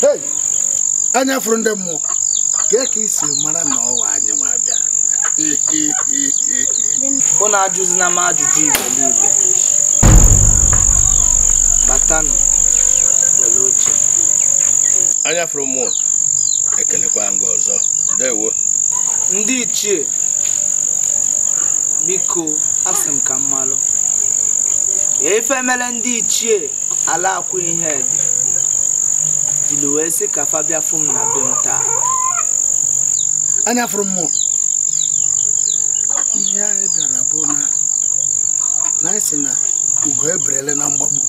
Hey, anya from them more. Get kiss you, man. No, I knew my dad. Ona ajuzi na ma ajuju Igbo niile. Batano weloche. Anya from more. Ekelekwa nga ọzọ. Ndewo. Ndị ichie biko asem ka mmalụ. Efe mere ndị ichie ala akwu ihe dị. Ilu wee sị ka fa bịa fụ m na be m taa. Anya from more. Ihe anyị bịara bụ na isi na ugo eberele na mgbagbu.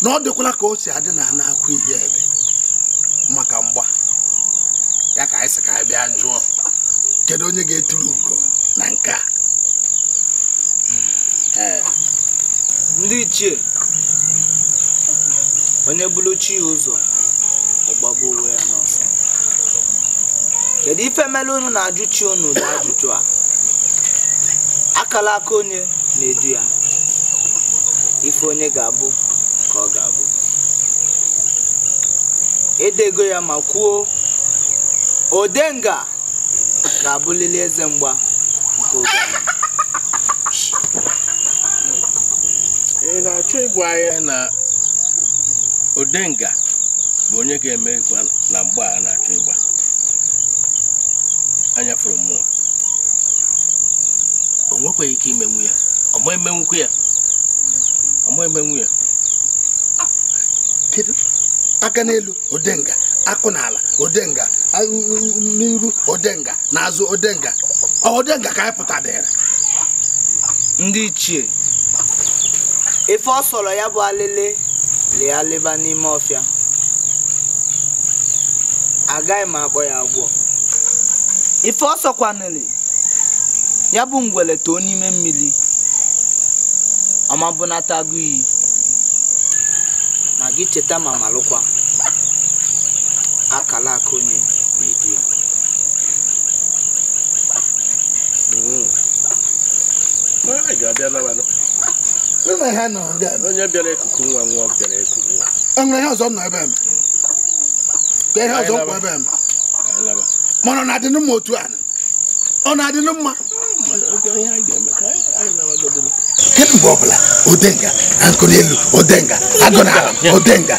Na ọ dịkwala ka o si adị na na-akụ ihe ede maka mgba. Ya ka anyị sị ka anyị bịa jụọ kedu onye ga-eturu ugo na nke a. Ndị ichie onye buluchi ụzọ ọgbagbo onwe ya n'ọsọ. Kedu ife mere unu na-ajụ chi unu ụdị ajụjụ a? Akala aka onye na-edu ya. Ife onye ga-abụ ka ọ ga-abụ. Edego ya ma kwuo Odenga ga-abụlili eze mgba nke oge a. Na-achọ ịgwa anyị na Odenga bụ onye ga-eme na mgba a na-achọ ịgba. Anya from more. O nwekwaghị ike imenwu ya. Ọmụ emenwukwu ya. Ọmụ emenwu ya. Kedu aka n'elu Odenga, akụ n'ala Odenga, n'iru Odenga, n'azụ Odenga. Odenga ka anyị pụta dịrị. Ndị ichie ife ọ sọrọ ya bụ alele lee alịba n'ime ọfịa. Agaghị m akpọ ya agwọ. Ife ọ sọkwanele ya bụ ngwele too n'ime mmiri. Ọmabụnata agụ iyi. Ma gị cheta ma malụkwa. Akala aka onye na-edu ya. Anyị ga-abịa n'abalị. Nna ha nọ nga. Onye bịara ekuku nwa nwa bịara ekuku nwa. Enwere ihe ọzọ nọ ebe m. Ka ihe ọzọ kwa ebe m. Mana ọ na-adị mma otu a. Ọ na-adị mma. Kemgbe ọbụla Odenga Ankonelu Odenga Agona Odenga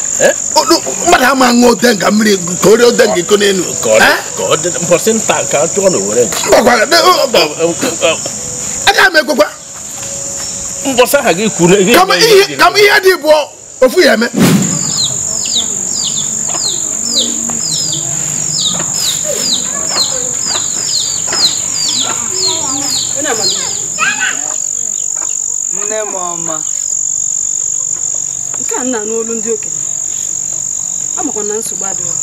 mmadụ ama ṅụ Odenga mmiri ka ori Odenga Ikonelu aga m ekwekwa kama ihe dị bụ ofu ya eme nne m ọma nke a nna n'olu ndị okenye amakwa na nsogbu adịghị.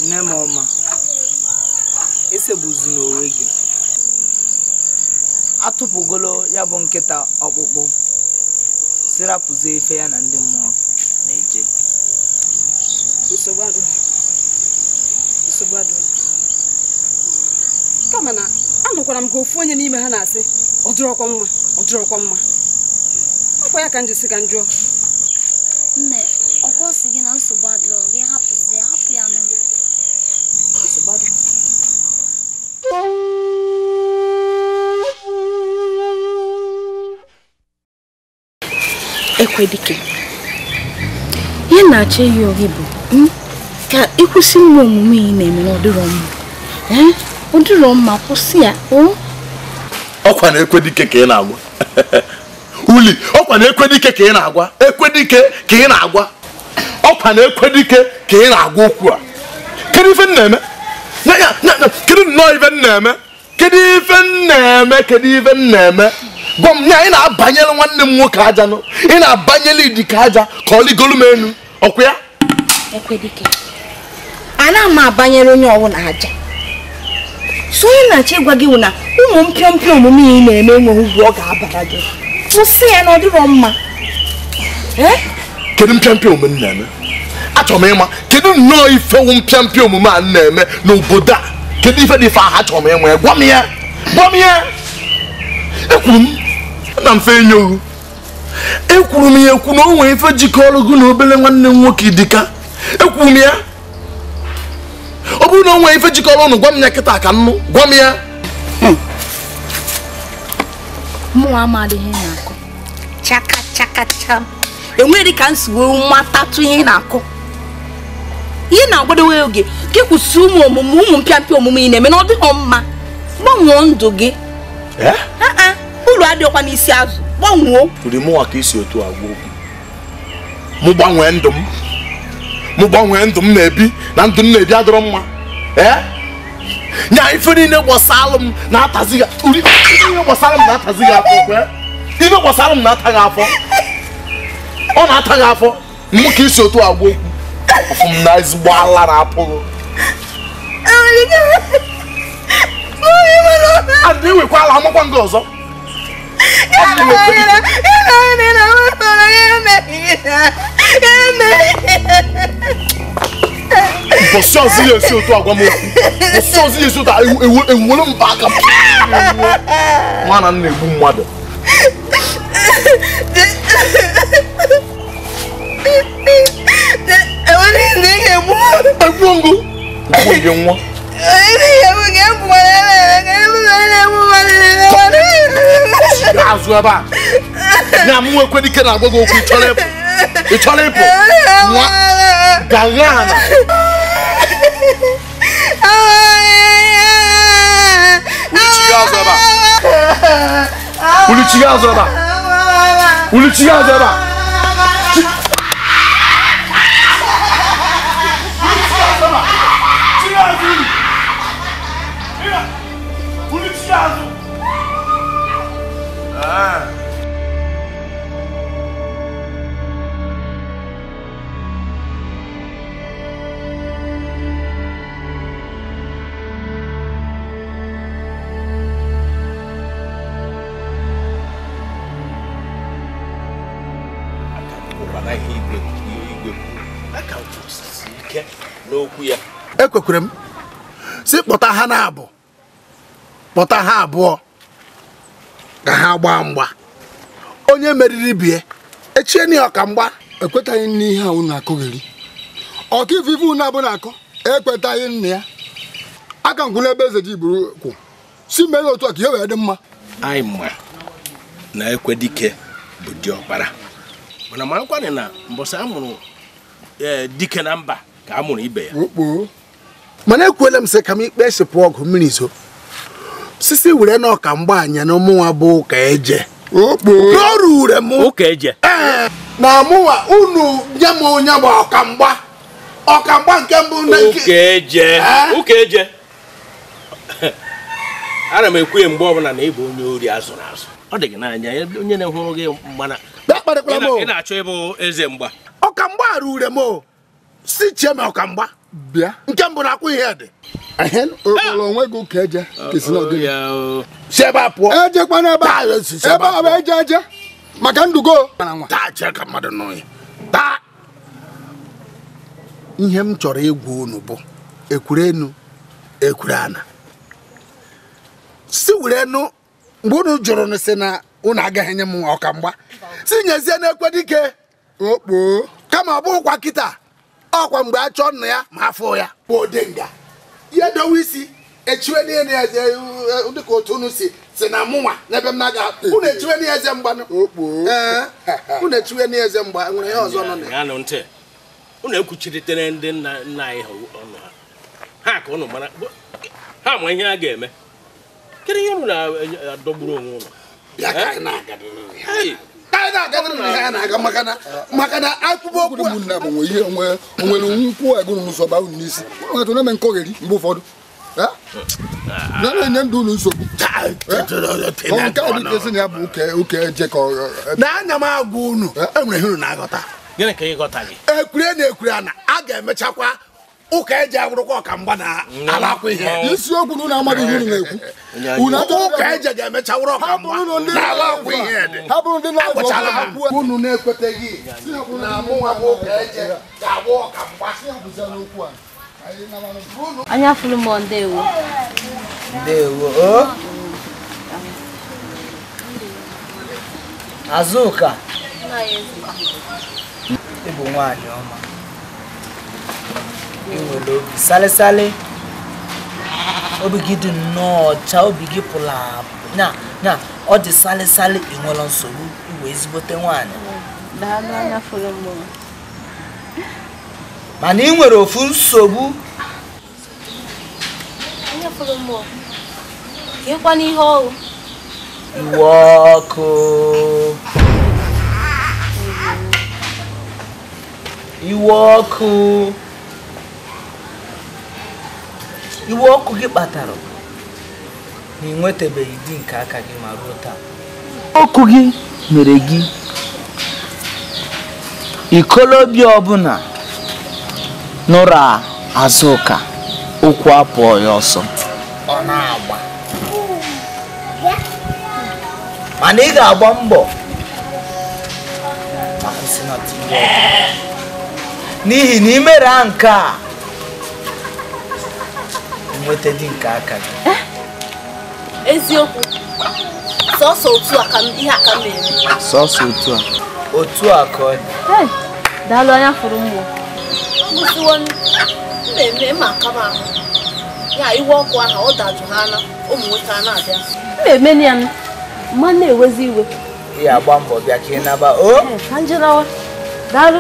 nne m ọma esegbuzi n'onwe gị atụpụgolo ya bụ nkịta ọkpụkpụ sirapụzie ife ya na ndị mmụọ na-eje. Nsogbu adịghị kama na anụkwara m ka ofu onye n'ime ha na-asị ọ dịrọkwa mma ọkwa ya ka m ji sị ka m jụọ. Nne, ọkwa sị gị na nsogbu adịrọ gị hapụ ya n'ụlọ. Nsogbu adịrọ. Ekwedike, ihe na-achọ iyi ohi bụ ka ịkwụsị ụmụ omume ị na-eme n'ọdịrọ mma. Ọdịrọ mma kwụsị ya. Ọkwa na Ekwedike ka ị na-agwa uli ọkwa na Ekwedike ka ị na-agwa Ekwedike ka ị na-agwa ọkwa na Ekwedike ka ị na-agwa okwu a. Kedu ife na-eme kedu nnọọ ife na-eme kedu ife na-eme gwa m nya ị na-abanyere nwanne m nwoke aja nụ ị na-abanyere Idike aja ka ọ ligolu m enu ọkwa ya. Ekwedike, ana m abanyere onye ọwụ na aja so ị na-achọ ịgwa gị na ụmụ mpịọmpịọ omume ị na-eme enweghị ugwu ọ ga-abara gị. Kwụsị ya na ọ dịrọ mma. Kedu mpịọmpịọ omume na-eme? Achọrọ m ịma kedu nnọọ ifewu mpịọmpịọ omume a na-eme n'obodo a. Kedu ife dị ife ahụ achọrọ m ịma gwa m ya ekwuru m na mfe enye ohu ekwuru m ya ekwu na o nwere ife jikọrọ gị na obele nwanne m nwoke Idike ekwuru m ya ọ bụrụ na o nwere ife jikọrọ ụnụ gwa m ya kịta ka nnụ gwa m ya. Mụ amadị ihe na-akụ chaka enwere ka nsiwe matatu ihe na-akụ ihe na-agbadowe oge ka kwụsị ụmụ mpịampịa omume ị na-eme na ọ dịghị mma. Gbanwoo ndụ gị. Ụlọ adịghịkwa n'isi azụ gbanwoo. Uri mụnwa ka isi otu agwa okwu mụ gbanwee ndụ m na-ebi na ndụ m na-ebi adịrọ mma. Nya ife niile gbasara m na-atazi gị ife gbasara m na-atazi gị afọ ife gbasara m na-ata gị afọ ọ na-ata gị afọ mụ ka isi otu agwa okwu ọfụ m na ezigbo ala na-apụghị adị ewekwa ala amakwa ndị ọzọ mbọsị ọzọ ya esi otu agwa m okwu mbọsị ọzọ ya esi otu ewere mba aka m nwa na nna egbu mmadụ egbuo ngụ gị nwa azụ ebe a na mụ Ekwedike na-agwa gị okwu ị chọrọ ịpụ nwa gaghana ulichiga azụ ebe a ekwekwere m si kpọta ha abụọ ka ha gbaa mgba onye meriri bie echie n'ihe ọka mgba. Ekwetaghị n'ihe ahụ na-akụgheri ọka ife unu abụ na-akọ ekwetaghị nna ya aka nkwụ n'ebe eze ji buru kwụ si mee otu a ka ihe wee dị mma. Anyị ma na ekwe dike bụ diọkpara mana marakwanị na mbọsị amụrụ dike na mba ka amụrụ ibe ya. Mana ekwela m sị ka m ikpe esipụ ọgụ mmiri zo sisi were na ọka mgba anya na ụmụnwa bụ ụka eje n'ọrụ ure m ụka eje na mụnwa unu nye m onye bụ ọkamgba nke mbụ na nke ụka eje ana m ekwe mgbe ọbụla na ịbụ onye ori azụrụ azụ ọ dị gị n'anya onye na-ehụrụ gị mgbana ị na-achọ ịbụ eze mgba ọkamgba rure m si chie m ọkamgba bịa nke mbụ na akwụ ihe dị okporo onwe gị ụka eje kesi n'ọdịnihu si ebe a pụọ ejekwana ebe a bụ eje maka ndugo taa chee ka mmadụ nụ ya taa ihe m chọrọ ịgwa unu bụ ekwure enu ekwure ana si were enu mgbe unu jụrụ n sị na unu agaghị enye m ọkamgba si nyezie n'ekwe dike okpo kama ọ bụghịkwa kịta ọkwa mgbe a chọọ nna ya ma afọ ya bụ odenga ihe dowe isi echiwe n'ihe eze dịka otu unu si na mụnwa n'ebe m na-aga unu echiwe n'ihe eze mgbanụ unu echiwe n'ihe eze mgba nwere ihe ọzọ nọ na ya nụ ntị unu ekwuchiritere ndị nna anyị ọnụ ha ka unu mara ha ma ihe a ga-eme kedu ihe unu na-adọgburu onwe unu ya ka anyị na-aga maka na akwụkwọ okwu ụmụnna bụ nwe ihe onwere nkwụ agụrụ nsogbu ahụ n'isi nwetụ na-eme nkọgheri mgbe ụfọdụ na-enye ndị ụlọ nsogbu nke a dịka esi na ya bụ ụka eje ka na-anya m agwa unu enwere ihe unu na-aghọta gịnị ka ịghọta gị ekwure na ekwure ana a ga-emechakwa ụka eji agwụrụkwa ọkamgba na alakwa ihe isiokwu na ụlọ amadị ihe unu na-ekwu ụka eji ga-emecha wụrụ ọkamgba na alakwa ihe dị ha bụrụ ndị na-agwụ unu na-ekweteghị na mụnwa bụ ụka eji ga-agwụ ọkamgba anya fụrụ m ndewo Azụka ịbụ nwaanyị ọma inwere obi salịsalị obi gị dị nnọọ ọcha obi gị pụrụ nya ọ dị salịsalị inwere nsogbu iwe ezigbote nwaanyị mana ị nwere ofu nsogbu iwe ọkụ iwe ọkụ gị kpatara na ị nwetabeghị di nke aka gị ma ruo taa ọkụ gị mere gị ikolobịa ọbụla nụrụ Azụka ụkwụ apụọ ya ọsọ ọ na-agba mana ị ga-agba mbọ n'ihi na imere nke a nweta di nke aka gị eziokwu sọsọ otu a ka ihe aka mere sọsọ otu a ka ọ dị daalụ anya fụrụ mmụọ ngụsiwo mmemme ma aka m ahụ ya iwe ọkụ ahụ ọ dajụ ha na ụmụ nwoke a na-abịa mmemme ya mma na-ewezi iwe ya agba mbọ bịa ka ị naba ka njelawa daalụ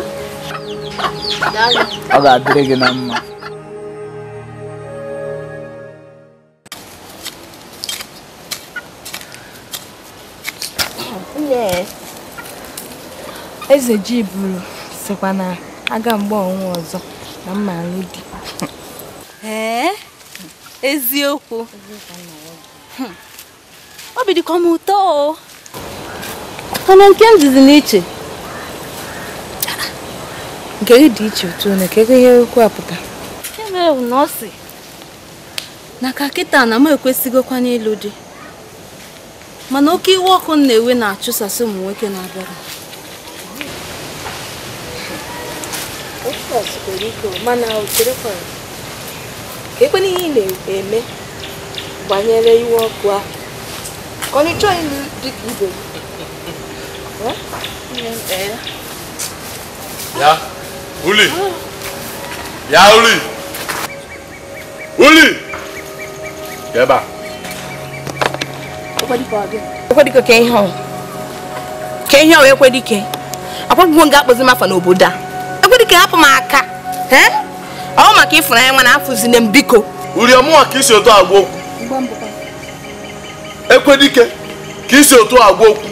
ọ ga-adịrị gị na mma Eze ji buru sịkwa na aga mgbe ọnwa ọzọ na mma alụ di. Eziokwu obi dịkwa m ụtọ o mana nke m dizi n'iche nke gị dị iche otu na nke ihe okwu apụta emewu na ọ sị na ka kịta na m ekwesịgokwa n'ịlụ di mana oke iwe ọkụ na-ewe na-achụsasị ụmụ nwoke na-abịara mana ocherekwara ka ekwe n'ihe ị na-eme banyere iwe ọkụ ahụ ka ọ na-ịchọ ịlụ dịka ibe ya uli ya uli uli ebe a Ekwe ka ihe ọ. Ka ihe ọ ekwe dike. Akwụkwọ ga-akpọzi mafa n'obodo a. Ekwe dike hapụ m aka. Ọ maka ịfụrụ anya nwa na-afụzine m biko. Uri ọmụwa ka isi otu agwa okwu. Ekwe dike ka isi otu agwa okwu.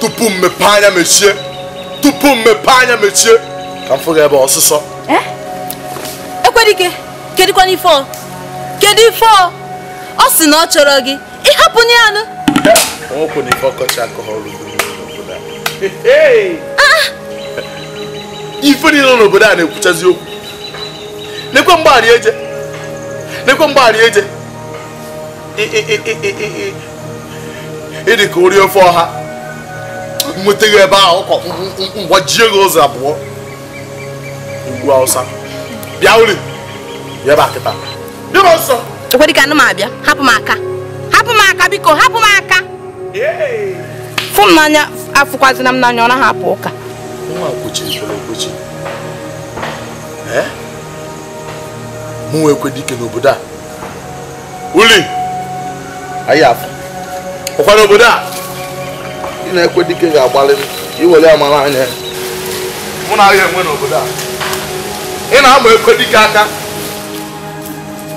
Tupu mmepe anya mechie. Ka m fụga ebe ọsụsọ. Ekwe dike, kedụkwa n'ife ọ? Kedu ife ọ? Ọ sị na ọ chọrọ gị. Ịhapụ nye anụ. Ọkụ na ife ọkọchị akọhọrọ n'obodo a. Ife niile n'obodo a na-ekwuchazi okwu. Nekwe mgbari eje. Ịdị ka ori ofe ọha. Nwetaghị ebe ahụ ọkọ mgbajie gị ụzọ abụọ. Ugwu Hausa. Bịa uri. Bịa ebe akịta. Bịa ọsọ. Ekwe dike anụ m abịa. Hapụ m aka biko, hapụ m aka. Fụ m n'anya afụkwazina m n'anya ọ na-ahapụ ụka. Nwa kwuchiri okwechi. Mụ ekwe dike n'obodo a. Uli. Anyị afọ. Ọkwa n'obodo a. Ị na-ekwe dike ga-agbalị iwere amara anya. Mụ na ahịa enwe n'obodo a. Ị na-ama ekwe dike aka.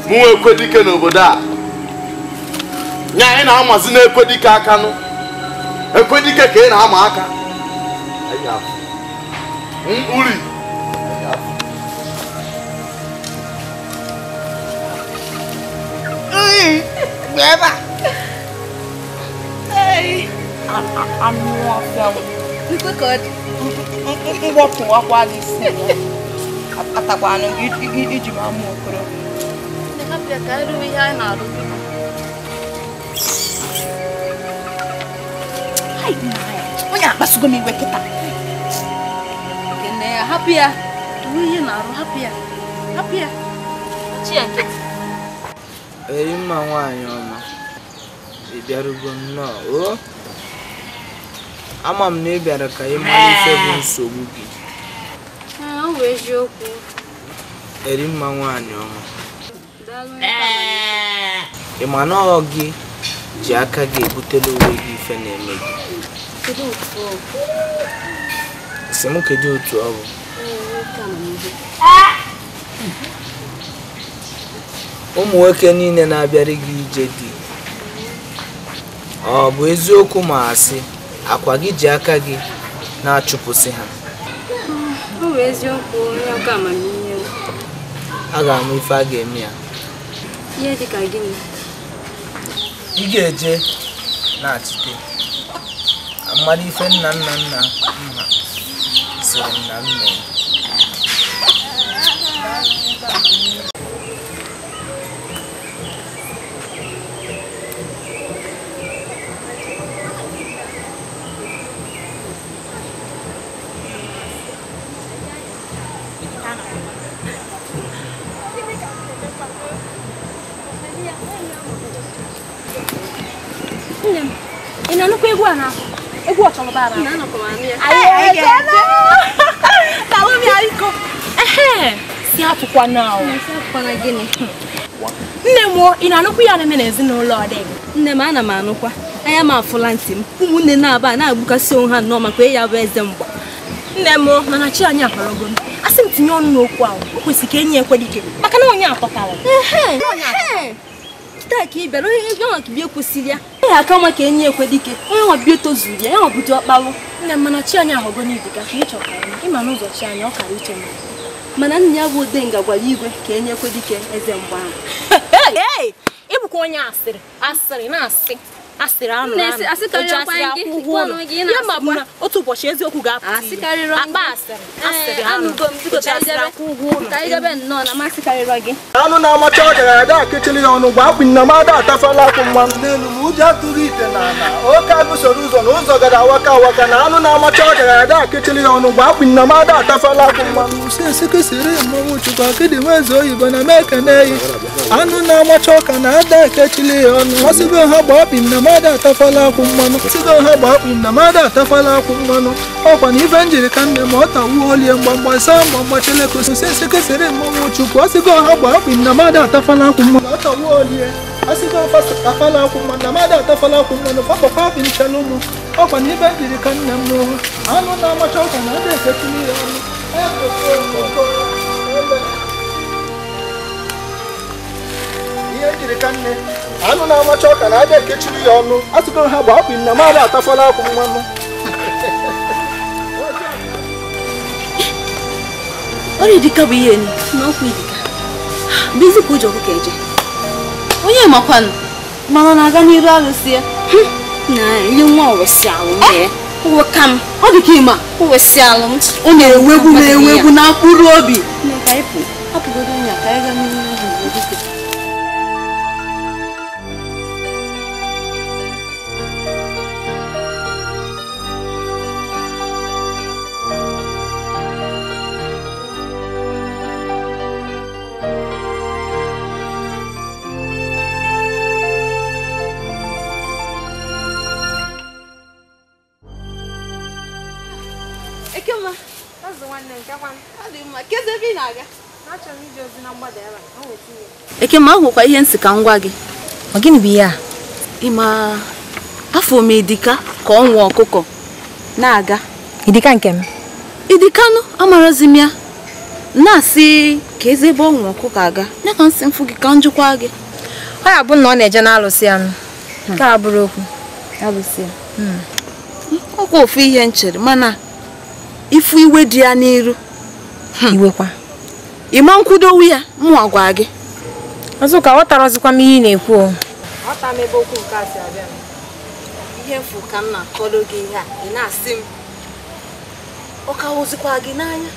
Mụ ekwe dike n'obodo a. Nya anyị na-amazi na-ekwe dike aka nụ. Ekwe dike ka ị na-ama aka. Anyị afọ. Uri. Beba. I'm not feeling. You could walk to walk while you see. Atakwano, you mamu kuro. Nekapia kairu ya na ru. Hai naya. Onya basugo mi weketa. Kene hapia. Tuyi na ru hapia. Chiake. Mma nwaanyị ọma. Ị bịarugo nnọọ. Ama m na ị bịara ka ị mara ife bụ nsogbu gị. Ọ bụ eziokwu. Mma nwaanyị ọma. Ị ma na ọ gị ji aka gị ebutela onwe gị ife na-eme gị. Kedu otu ọ? Sị m kedu otu ọ bụ? Ụmụ nwoke niile na-abịara gị ije dị. Ọ bụ eziokwu ma asị akwa gị ji aka gị na-achụpụsị ha. Ọ bụ eziokwu onye ọka amamihe. A ga-amụ ife a ga-eme ya. Ihe dị ka gịnị? Ị ga-eje na-achite. Amara ife nna mma sịrị na mme. Ị na-anụkwa egwu a na-ahụ? Egwu ọchọlọbara. Si apụkwana gịnị? Nne m, ị na-anụkwa ya na-eme n'ezinụlọ ọ dịghị? Nne m, ana m anụkwa. Anya m afụla ntị m. Ụmụnne na-aba na-agbukasị onwe ha nnọọ maka ya bụ eze mgba. Nne m, mana chi anyị akọrọgo m. Asị m tinye ọnụ n'okwu ahụ. O kwesịrị ka enyi ekwe dike maka na onye atọtara. Taa ka ị bịara onye nwa ka bịa kwesịrị ya. Onye aka nwa ka enyi ekwe dike. Onye nwa bịa tozuru ya, ya nwa budo ọkpalụ. Nne m, mana chi anyị ahụgo n'ibi ka ị chọkara m. Ịma n'ụzọ chi anyị ọ kara iche m. Mana nna ya bụ Odenga gwara igwe ka enyi ekwe dike eze mgba ahụ. Ị bụkwa onye asịrị na-asị. Asịrị anụ anụ. Ya ma bụ na otu ụbọchị eziokwu ga-apụta ihe. Akpa asịrị anụ. Anụ na-amacha ọja ga-ada akịchịrị ya ọnụ gwa akpụ nna m ada atafala akwụ mma n'elu m ụjọ atụghị ite n'ala oke agụ soro ụzọ na ụzọ gara awaka na anụ na-amacha ọja ga-ada akịchịrị ya ọnụ gwa akpụ nna m ada atafala akwụ mma usesekesiri mmanwụ chukwu akịdị nweeze oyibo na mee ka na-eyi anụ na-amacha ọka na ada akechili ya ọnụ ọsịbe ha gba akpụ nna mada atafala akwụ mmanụ sigo ha gba akpụ na mada atafala akwụ mmanụ ọkwa na ife njiri ka nne ma ọ tawuo olie mgbamgba saa mgbamgba chelekos sekesere mmanwụ chukwu ọsigo ha gba akpụ na mada atafala akwụ mmanụ ọ tawuo olie ọsigo atafala akwụ mmanụ na mada atafala akwụ mmanụ fọkpọkwa akpụ nchela ụmụ ọkwa na ife njiri ka nne m n'ụwa anụ na-amacha ọkwa na ada eketuli ya ọnụ ihe njiri ka nne anụ na-amacha ọka na ada ekechiri ya ọnụ asịgo ha gba akpụ na mada atafala akwụ mmanụ ọrịa Idika bụ ihe ni na ọkwa Idika bizi ka ụjọ ọkụkọ eje onye makwanụ mana na-aga n'iru alụsị ya na ihe nwa owesi alụ mee ụwụka m ọ dị ka ịma owesi alụ m ọ na-enwegbu na mkpụrụ obi hapụgodo nya ka anyị gaa n'ihu Dike. Eke ma ahụkwa ihe nsị ka ngwa gị. Ọ gịnị bụ ya? Ịma afọ m Idika ka ọ nwa ọkụkọ na-aga. Idika nke m. Idikanụ amarazi m ya. Na-asị ka eze ebe ọ nwa ọkụkọ aga. Ya ka nsị mfụ gị ka njụkwa gị. Ọ ya bụ na ọ na-eje na-alụsị anụ. Ka abụrụ okwu. Alụsị ya. Ọkwa ofu ihe nchere mana ifu iwe dị ya n'iru. Iwekwa. Ịma nkwudowu ya mụ agwa gị. Ọzọka ọ tarọzikwa m ihe na-ekwu o. Ọ ta m ebe okwu nke a si abịa m. Ihe mfu ka m na-akọrọ gị ihe a ị na-asị m Ọ ka wụzikwa gị n'anya.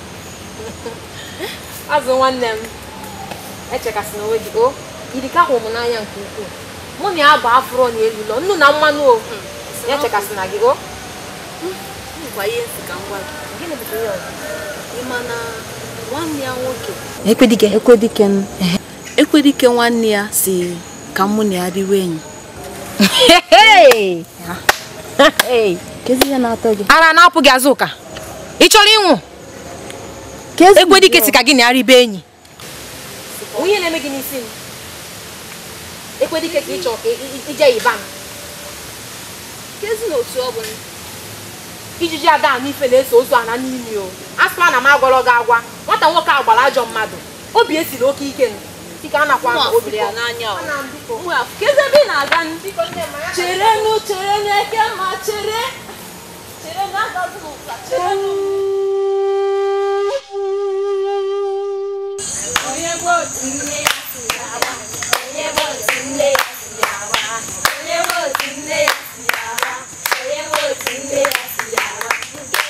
Azụ nwanne m echekasị n'onwe gị o Idika hụrụ m n'anya nke ukwuu. Mụ na ya bụ afụrọ na elu lọ nnu na mmanụ o. Ya echekasị na gị o. Ngwa ihe nsị ka ngwa gị. Gịnị bụ ihe ọzọ? Ịma na nwanne ya nwoke Ekwedike nwanne ya si ka mụ na ya dịwe enyi. Kezi ya na-atọ gị. Ara na-apụ gị Azụka. Ị chọrọ ịnwụ? Ekwedike si ka gị na ya ribe enyi. Onye na-eme gị n'isi m. Ekwedike ka ị chọrọ ka ije yiba m. Kezi na otu ọ bụla. Ijiji ada n'ife na-eso ozu ana n'imi o. Asịkwa na m agwọrọ gị agwa. Nwata nwoke a gbara ajọ mmadụ. Obi esiri oke ike nụ. Dịka a nakwa obi ya n'anya o. Kezi ebe ị na-aga cherenụ eke ma chere na-agazi n'ụka cherenụ. Onye bụ otu nne ya si yawa. Onye bụ otu nne ya si yawa. Onye bụ otu nne ya si yawa. Onye bụ otu nne ya si yawa. Nke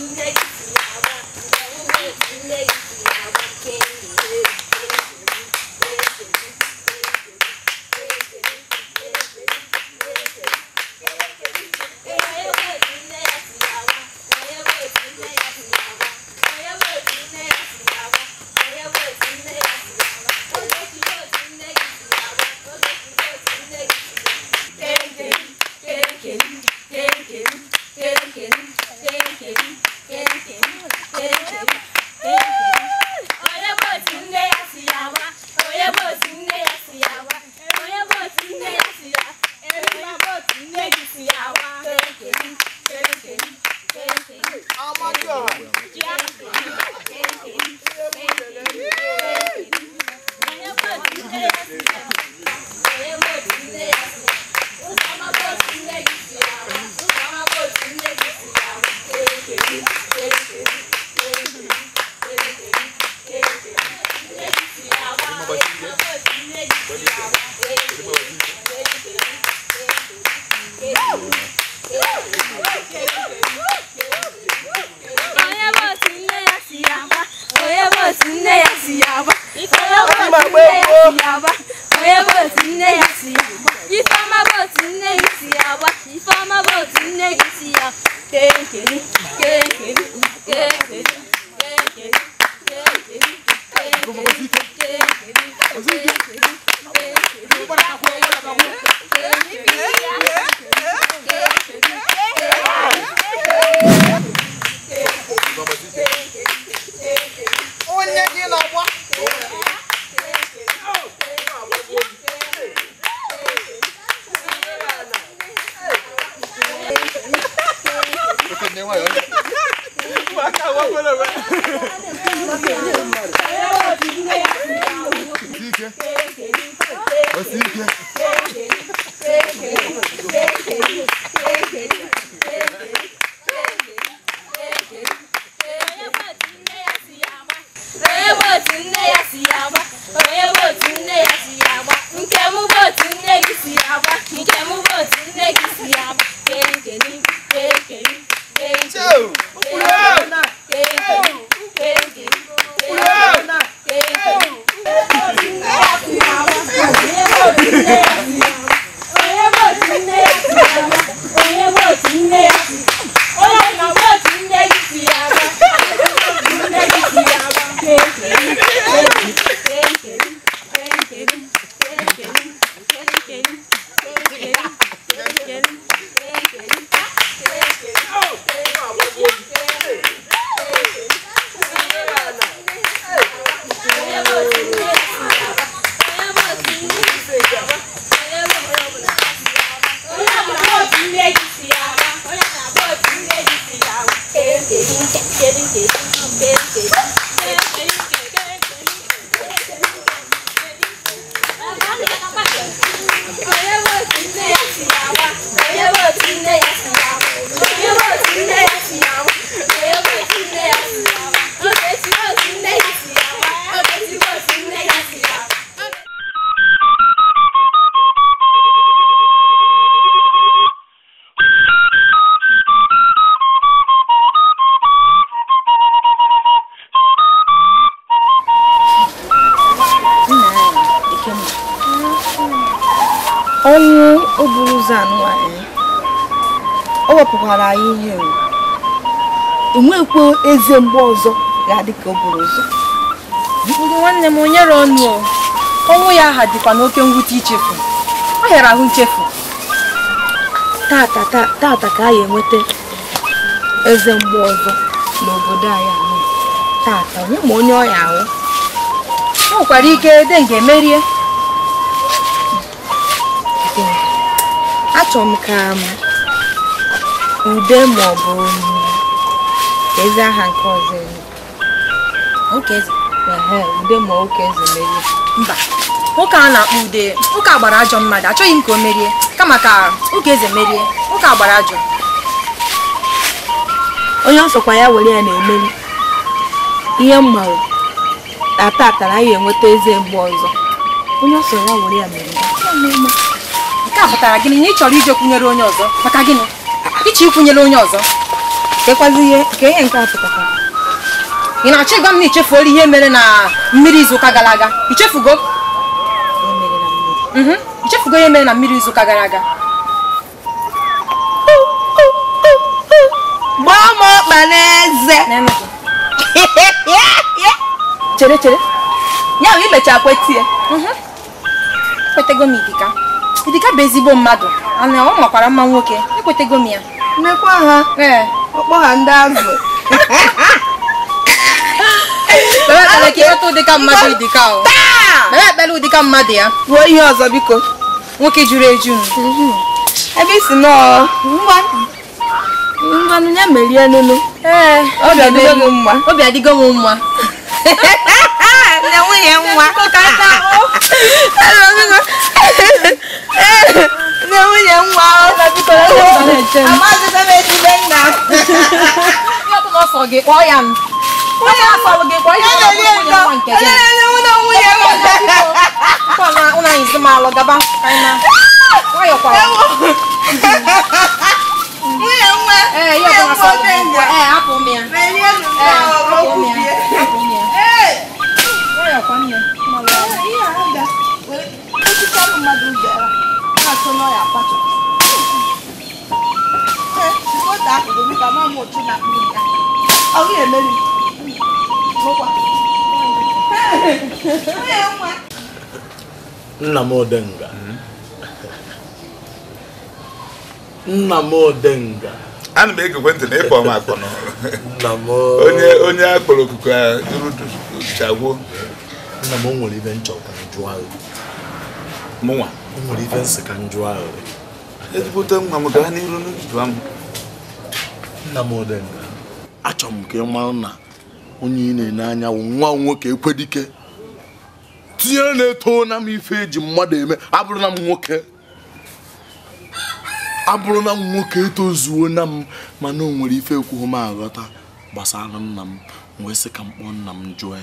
bụ otu nne gị si yawa. Nke bụ otu nne gị si yawa. Nke si agba onye votu nne ya si agba nke m votu nne gị si agba nke m votu nne gị si agba keri keri keri keri keri wepụkwara ihe enwekwa eze mgbe ọzọ ga-adị ka o buru ụzọ. Nwanne m onyere ọnụ ọnwụ ya ha dịkwa n'oke mwute ichefu. Ọ hịara ahụ nchefu. Tata ka anyị enweta eze mgbe ọzọ n'obodo anyị ahụ. Tata onye ma onye ọya ahụ. O nwekwara ike ede nga emerie. Achọrọ m ka ude ma ọ bụ eze aha nke ọzọ ude ma oke eze merie. Mba, nwoke a na-akpọ ude nwoke agbara ajọ mmadụ, achọghị m ka o merie kama ka oke eze merie. Nwoke agbara ajọ onye ọsọkwa ya were ya na-emeri ihe mmarụ. Tata anyị enweta eze mgbe ọzọ onye ọsọ ya were ya mere nke a pụtara gịnị na ị chọrọ ije kwunyere onye ọzọ? Maka gịnị ịchọ ikwunyere onye ọzọ? Kekwazi ihe nke a pụtara ị na-achọ ịgwa m na ichefuola ihe mere na mmiri izuụka gara aga? Ichefugo ihe mere na mmiri izuụka gara aga? gbaa m ọkpa n'eze. Chere ya bụ imecha kwetie. Ekwetego m Idika bụ ezigbo mmadụ, ana ọ makwara mma nwoke. Ekwetego m ya. Mmekwa ha ọkpọ ha ndị azụ. Bebe ekpele ka ịghọta ụdịka mmadụ Idika ahụ. Bebe ekpele ụdịka mmadụ ya. Kwuo ihe ọzọ biko. Nwoke juru eju. Ebe isi nọọ ngwanụ ya merie nụnụ. Obi adịgo m mma. Na nwunye nwa. Na nwunye nwa. Amazịga m ejibe nna. Ihe ọ bụla ọsọ gị kpọọ ya m. Onye afọ gị kpọọ ya nwunye nwa nke gị. Ụnụ anyị zi m alụ gaba kaina. Nwayọkwa. Nwunye nwa. Ihe ọ bụla ọsọ gị. Hapụ m ya. Hapụ m ya. Nwayọkwa nne. Nna m Odenga. Nna m Odenga. Ana m egekwe ntị na ịkpọ m akpọ nọ. Nna m onye akpọrọ okuku a chagwo. Nna m nwere ibe nchọ ka njụ ahụ. Mụnwa o nwere ibe nsị ka njụ ahụ. Ezigbote nwa m gaa n'iru n'uju m. Nna m Odenga, achọrọ m ka ị mara na onye ị na-ene anya nwa nwoke Ekwedike. Tinye na-eto na m ife eji mmadụ eme. Abụrụ na m nwoke etozuo na m, mana o nwere ife ekwughị m aghọta gbasara nna m. wee sị ka mkpọ nna m jụọ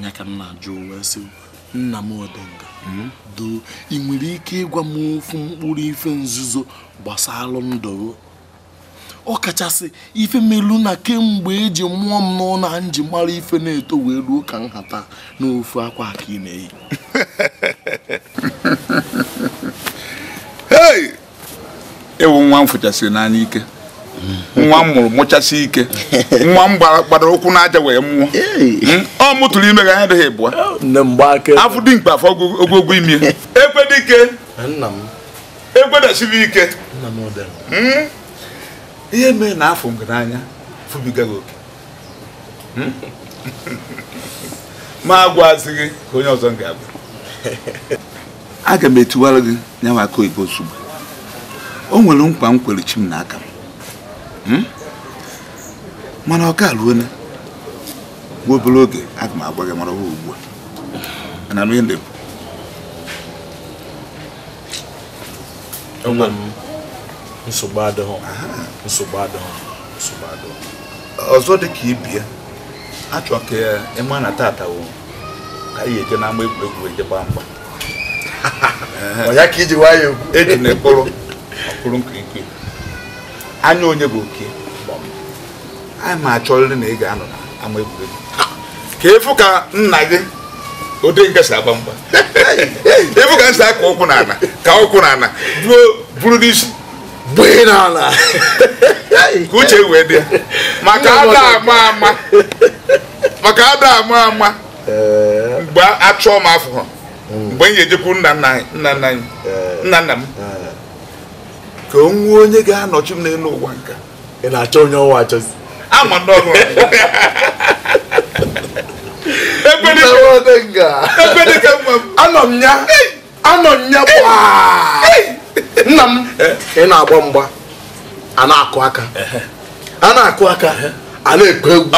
ya ka m na-ajụ wee sị nna m Odenga do ị nwere ike ịgwa m ofu mkpụrụ ife nzuzo gbasara ndụ ọ kachasị ife melu na kemgbe eji mụọ m n'ụlọ na nji mara ife na-eto wee ruo ka nhata n'ofu akwa aka ị na-eyi hey ewu nwa m fụchasịrị n'anya ike nwa m mụrụ mụchasị ike nwa m gbadara ụkwụ n'aja wee mmụọ ọ mụtụrụ ime ga anya dịghị ịbụa afụ dị mkpa afọ ogologo ime ekwe dike nna m ekwedasiri ike nna m Odenga ihe mee na afọ m n'anya fụbiga gị oke ma agwazighị ka onye ọzọ ga-abụ aga m etiwara gị nyanwa aka oyibo ozugbo o nwere nkwa m kwere chi m n'aka m mana ọ ka ruo na gwa obere oge aga m agwa gị mara ọ ugbu a na ihe ndị nsogbu adịghị ọzọ dị ka ibie achọ ka ịma na tata wo ka ihe eje n'ama egwuregwu eje gbaa mgba ya ka iji nwayọ egwu eji na ọkpụrụ nkirikiri anya onye bụ oke anyị ma achọrịrị na ị ga-anọ na ama egwuregwu ka efu ka nna gị Odenga si agba mgba efu ka nsị aka ụkwụ n'ala ka ụkwụ n'ala buru n'isi gbee n'ala ka uche wee dị maka ada ama ama mgbe achọọ m afọ ha mgbe m ga-ejekwu nna nna m ka o nwee onye ga-anọchi m n'elu ụwa nka ị na-achọ onye ọwa achọzi ama n'ọgụ Ekwedike nwa m anọ m ya nna m ị na-agba mgba a na-akụ aka a na-ekwe egwu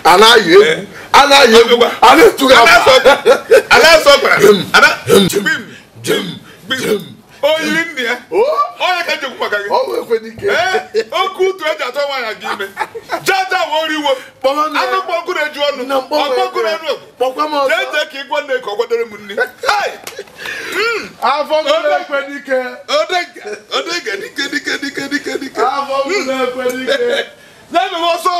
a na-ayọ egwu a na-etugha oyiri nne ya onye ka njekwu maka gị oke utu eji atọ nwaanyị gị ime jaja woriwo anụ kpọkụrụ eju ọnụ ọkpọkụrụ enu jee ka ịgwa nne ka ọ gwadoro m nne afọ m na-ekwe dike Odenga dike afọ m na-ekwe dike na-eme m ọsọ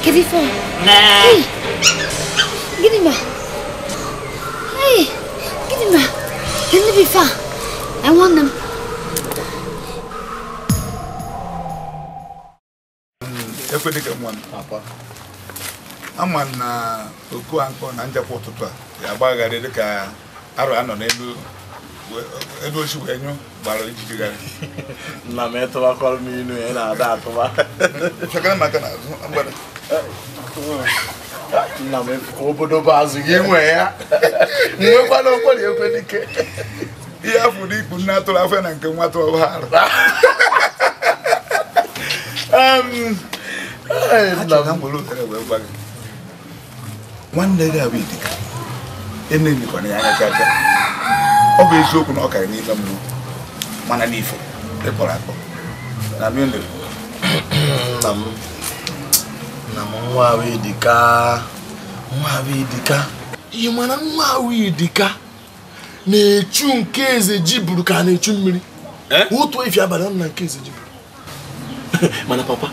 Hey, give him back. Hey, give him back. Let me be far. I want them. Ekwedike nwa m papa ama na oku ankọ na njekwa ụtụtụ a ya agbagharị dịka arụ anọ n'elu osi wee nyụ gbara ijijigharị nna m etụbakọrọ m inu ya na-ada atụba fekara maka na azụ mgbada nna m ka obodo bụ azụ gị nwe ya nwekwana okwere Ekwedike ihe afọ dị ikpu nne atụrụ afọ na nke nwa atụrụ arụ nwanne gị abụ Idika emeghịkwana ya anya aka ọ bụ eziokwu na ọ karị n'ime mmụọ mana n'ife ịkpọrọ akpọ na mmiri nna m nwa ahụ Idika ihe mana nwa ahụ Idika na-echu nke eze ji buru ka na-echu mmiri otu efi abalị ọ na nke eze ji buru mana papa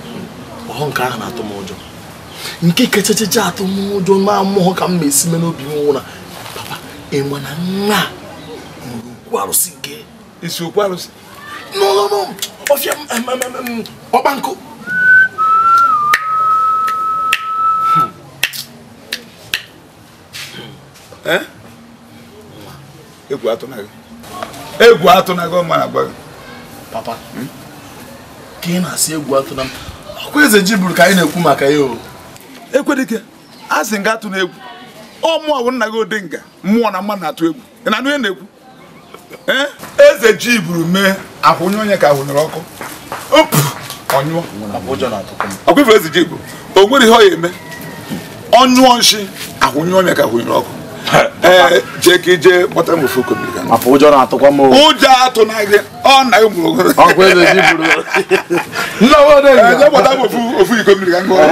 ọhụ nke ahụ na-atụ m ụjọ nke kechecheche atụ m ụjọ na mmụọ ka m esi me n'obi m nwụra papa ịma na nna okwu arụsị nke isi okwu arụsị no ọfịa ọkpankụ egwu atụ na gị ọma na-agba gị papa ka ị na-asị egwu atụ na m ọkwa eze ji bụrụ ka anyị na-ekwu maka ya o Ekwedike a sị nga atụ na egwu ọmụọ bụ nna gị ode nga mmụọ na mmadụ na-atụ egwu ị na-anụ ihe na-ekwu eze ji buru mee ahụnye onye ka ahụnyere ọkụ ọnyụọ ọkwa ife eze ji bụ o nwere ihe ọ ya eme ọnyụọ nshi ahụnye onye ka ahụnyere ọkụ jee ka ije gbata m ofu okomiri ka ụjọ na-atụkwa m ụjọ atụ na gị ọ na gị mụrụ ogoro ọkwa eze ji buru jee gbata m ofu iko mmiri ka m gụọ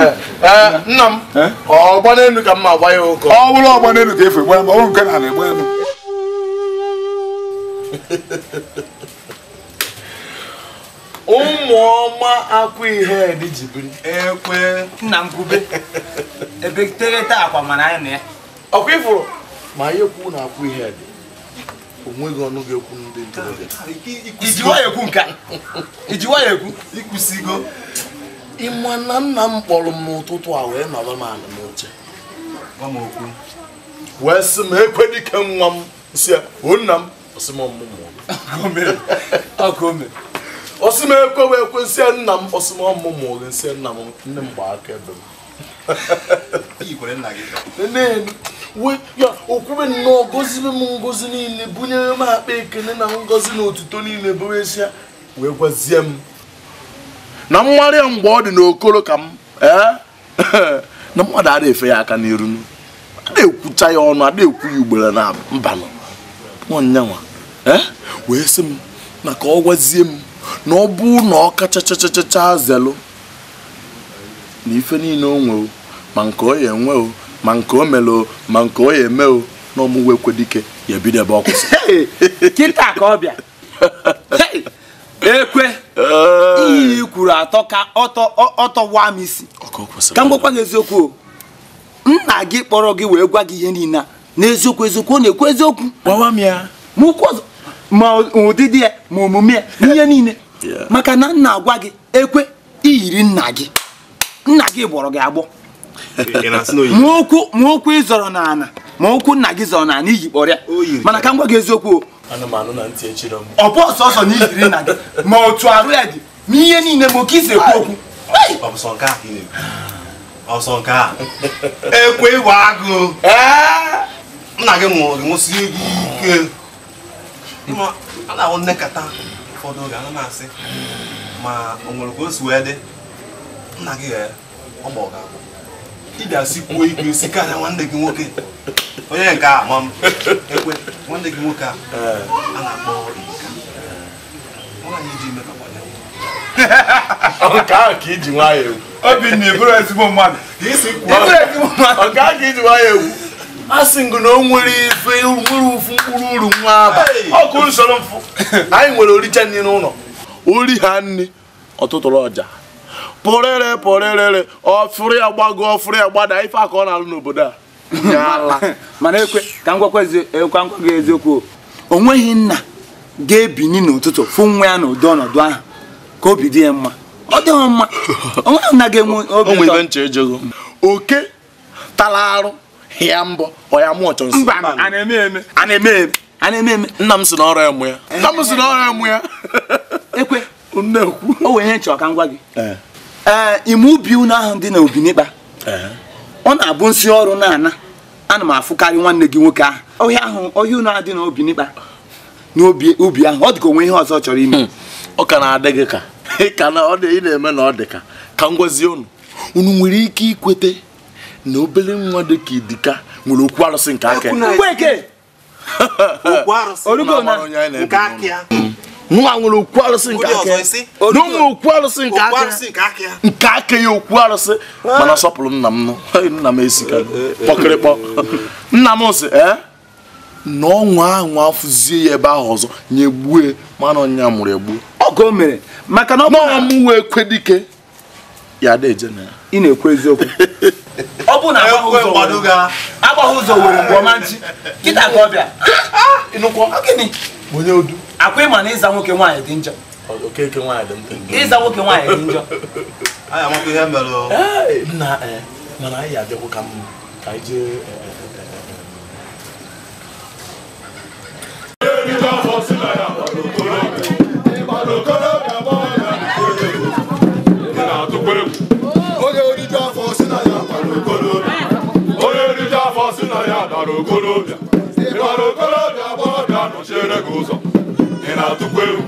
nna m ọgba n'elu ka m ma agba ya ụkọ ọ bụrụ ọgba n'elu ka efe gbara ma ọ nke na na-egba elu ụmụ ọma akwa ihe dị jibiri ekwe nna m kwube ebe tereta akwa mana anyị na ya ọkwa ifụrụ ma ihe kwu na akwa ihe dị onweghị ọnụ ga-ekwu ndị ntorobịa ijiwa ya ekwu nka ijiwa ya ekwu ikwusigo ịma na nna m kpọrọ m n'ụtụtụ a wee nọrọ m ala n'oche wee sị m Ekwedike nwa m si o nna m ọsị m ọmụmụ ọsị m ekwe wee kwe nsị nna m ọsị m ọmụmụ gị nsị nna m nne m gbaa aka ebe m ya okwube nnọọ gozibe m ngozi niile bunyere m akpa ekele na ngozi na otuto niile bụrụsia wee gwazie m na mmarị ya mgbe ọ dị n'okoro ka m na mmadụ ada efe ya aka n'iru ada ekwucha ya ọnụ ada ekwu ya ugboro na mbanụ nwanyanwa wee sị m na ka ọ gwazie m na ọ bụ na ọ kachachachacha zelụ na ife niile o nwe ma nke o ya enwe o ma nke o mere o ma nke o ya eme o na ọmụwe Ekwedike ya ebido ebe ọ kwụsị kịta ka ọ bịa ekwe iyi kwuru atọ ka ọtọwa m isi ka m gwakwa gị eziokwu nna gị kpọrọ gị wee gwa gị ihe niile n'eziokwu eziokwu ọ na-ekwu eziokwu gwawa m ya ma ụdịdị ya ma omume ya n'ihe niile maka na nna agwa gị ekwe iyiri nna gị gbọrọ gị agbọ ma okwu ịzọrọ n'ana ma okwu nna gị zọrọ n'ana iyi kpọrọ ya mana ka m gwa gị eziokwu ọ bụ ọsọsọ na iyiri nna gị ma otu arụ ya dị ma ihe niile ma oke isi ekwu okwu ekwe ịgwa agụ nna gị mụrụ gị nwụsị ike a na-ahụ nnekọta ụfọdụ oge a na-asị ma o nwere ka o si wee dị nna gị ọgbọ ga-abụ ịbịa si kwuo ikwu isi karịa nwanne gị nwoke onye nke a ma m ekwe nwanne gị nwoke a na-akpọ Ika nwaanyị iji ime ka nke ahụ ka iji nwayọ egwu Obinna eburu ezigbo mmadụ nke ahụ ka iji nwayọ egwu a sị ngụ na o nwere ife nwere ụfụ mkpụrụ uru nwa aba ọkụ usoro mfụ anyị nwere oricha nri n'ụlọ ori ha nri ọtụtụrụ ọja pụrịrị ọfụrụ ya gbago ọfụrụ ya gbada ife aka ọ na-alụ n'obodo a mana ekwe ka m gwakwa gị eziokwu o nweghị nna ga-ebini n'ụtụtụ fụ nwa ya n'ụdị ọnọdụ ahụ ka obi dị ya mma ọ dịghị mma onweghị nna ga-enwe obi ụtọ oke tara arụ ya mbọ ọ ya mụ ọchọ nsọ mba a na-eme eme nna m si na ọrụ ya mụ ya ekwe o wee ihe nchọ ka m gwa gị ime ubi unu ahụ dị na Obinikpa ọ na-abụ nsị ọrụ na-ana ana m afụkarị nwanne gị nwoke ahụ ọhịa unu ahụ dị na Obinikpa n'ubi ahụ ọ dị ka onwe ihe ọzọ chọrọ ime ọ ka na-adị gị ka na ọ dị ị na-eme na ọ dị ka m gwazie unu nwere ike ikwete na obere nwa dị ka Idika nwere okwu arụsị nke aka nwa nwere okwu arụsị nke aka na ụmụ okwu arụsị nke aka ya okwu arụsị mana sọpụrụ nna m nna m esika kpọkịrịkpọ nna m sị na ọnwa ahụ afụzie ya ebe ahụ ọzọ nye gbue mana ọnya mụrụ egbu ọgọ mere maka na ọ bụ m wee Ekwedike ya ada eje na ya ị na-ekwu eziokwu Obu na agba ụzọ were mgbe ọmanchi. Kita ka ọbịa. Inụkwa. Gịnị? Onye odu. Akwa ịma na ịza nwoke nwaanyị dị njọ. Okeke nwaanyị dị njọ. Ịza nwoke nwaanyị dị njọ. Anyị amakwa ihe mere. Nna mana anyị abịakwa ka m ka anyị jee onye oriju afọ si na ya gbara okolobịa onye oriju afọ si na ya gbara okolobịa ị gbara okolobịa agbọghọbịa nọchiere gị ụzọ ị na-atụkwa egwu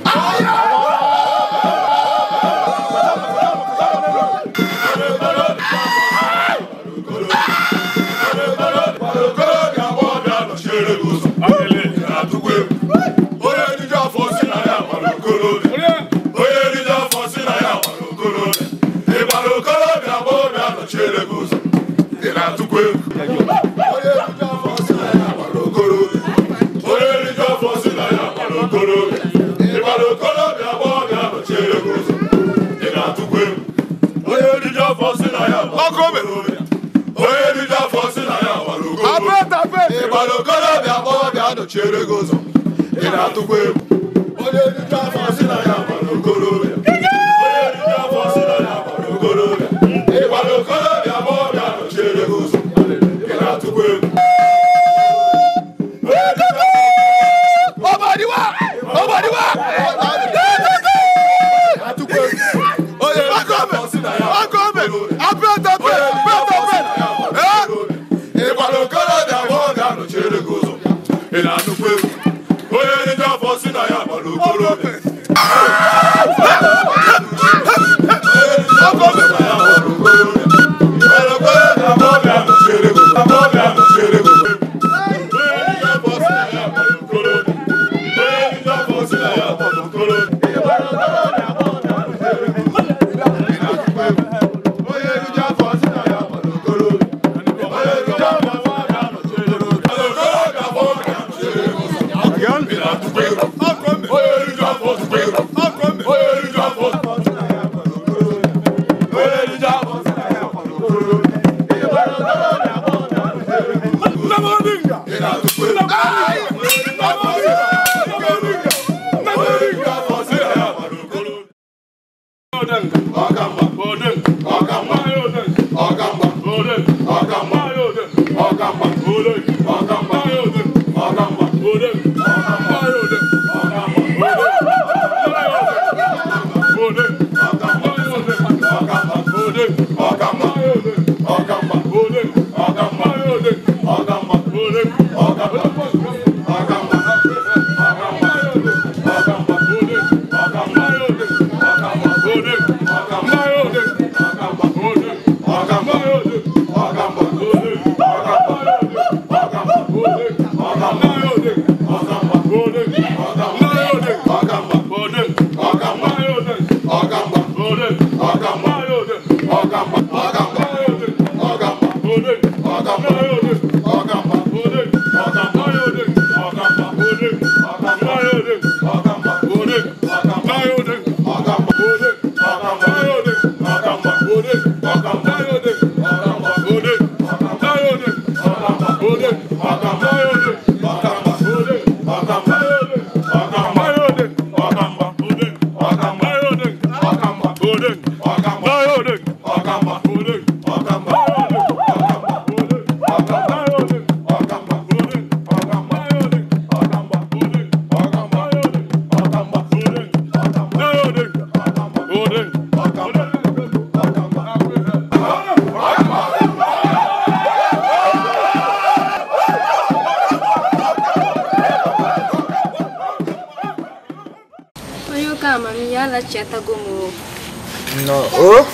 No, oh?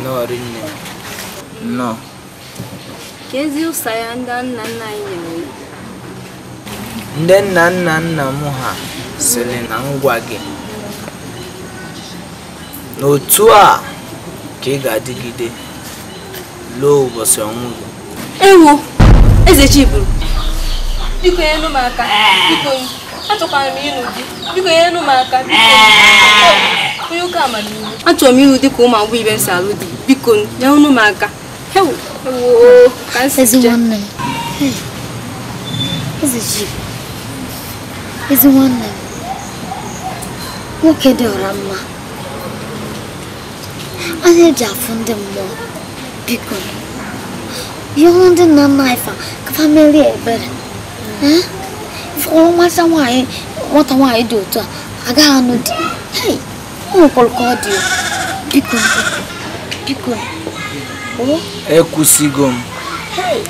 No, rinne. No. Kezi usaya ndanna inyewe. Ndenna muha selena ngwa gị. N'otu a ka ị ga-adịgide loo ụbọchị ọnwụ gị. Ewo, eze Chiburu. Biko nyenu m aka. Biko achọkwara m ịnụ di. Biko nyenu m aka. Onye ụka amara iwu. Achọrọ m ịhụ dị ka ụmụ agbọghọ ibe m si alụ di. Biko nyenu m aka. Everyone. Is it you? Is one name? What Rama? I need to find them more. Because you want to know my family, but if all my son, what am I do to? I got no. Hey, who call you? Because oh, Ekusigom. Hey.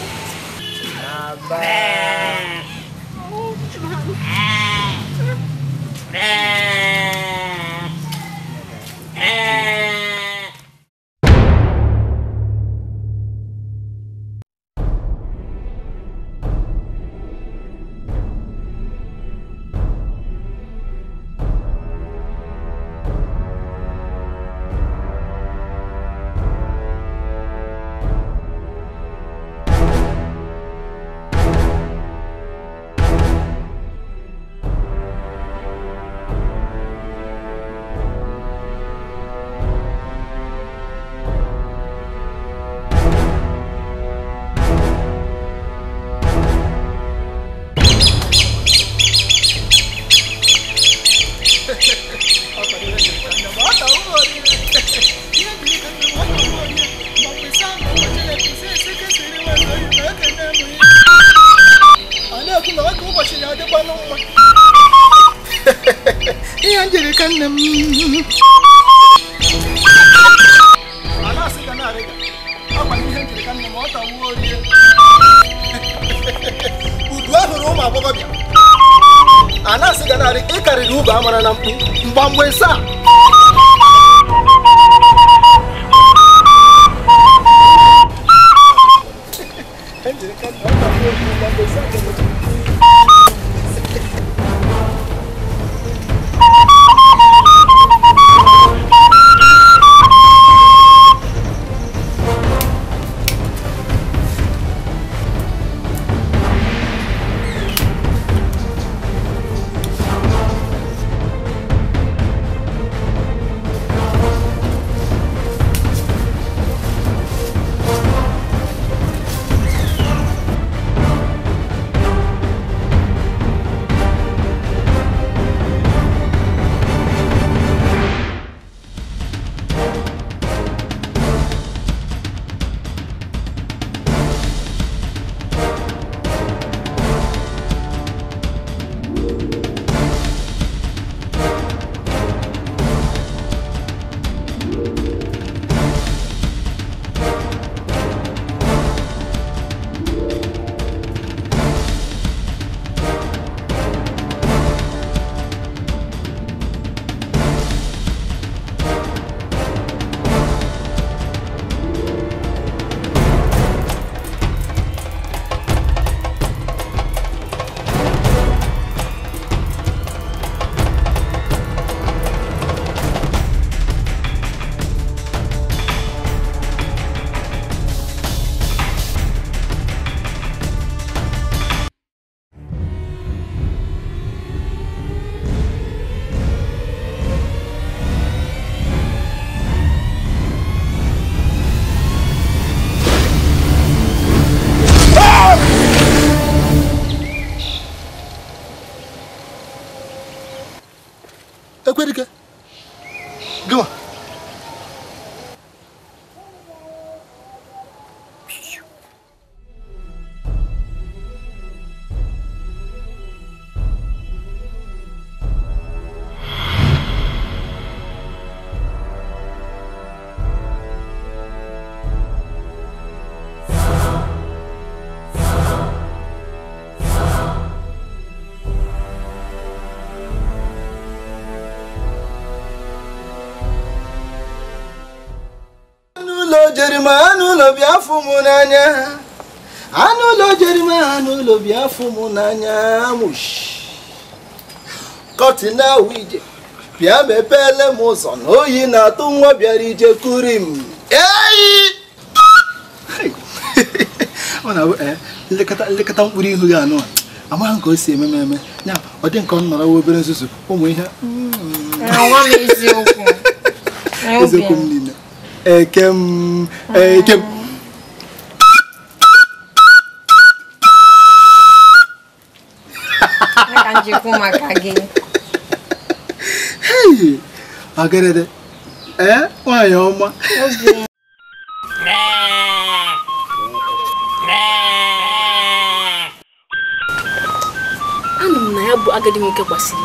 Go. Jerima lo biafu munanya lo jerima lo biafu munanya mush kotina wije bia mepele muzo no yi na tu nwa biara ije kurim ona lekata mkpuri ihu ga no ama nko o si ememe nya o dị nko nnọrọ wo obere nsusu ụmụ ihe nwa m eziokwu Ekem. Can't you come again? Hey, I get it. Eh? Why, Oma? Okay. Agadi nwoke kwasiri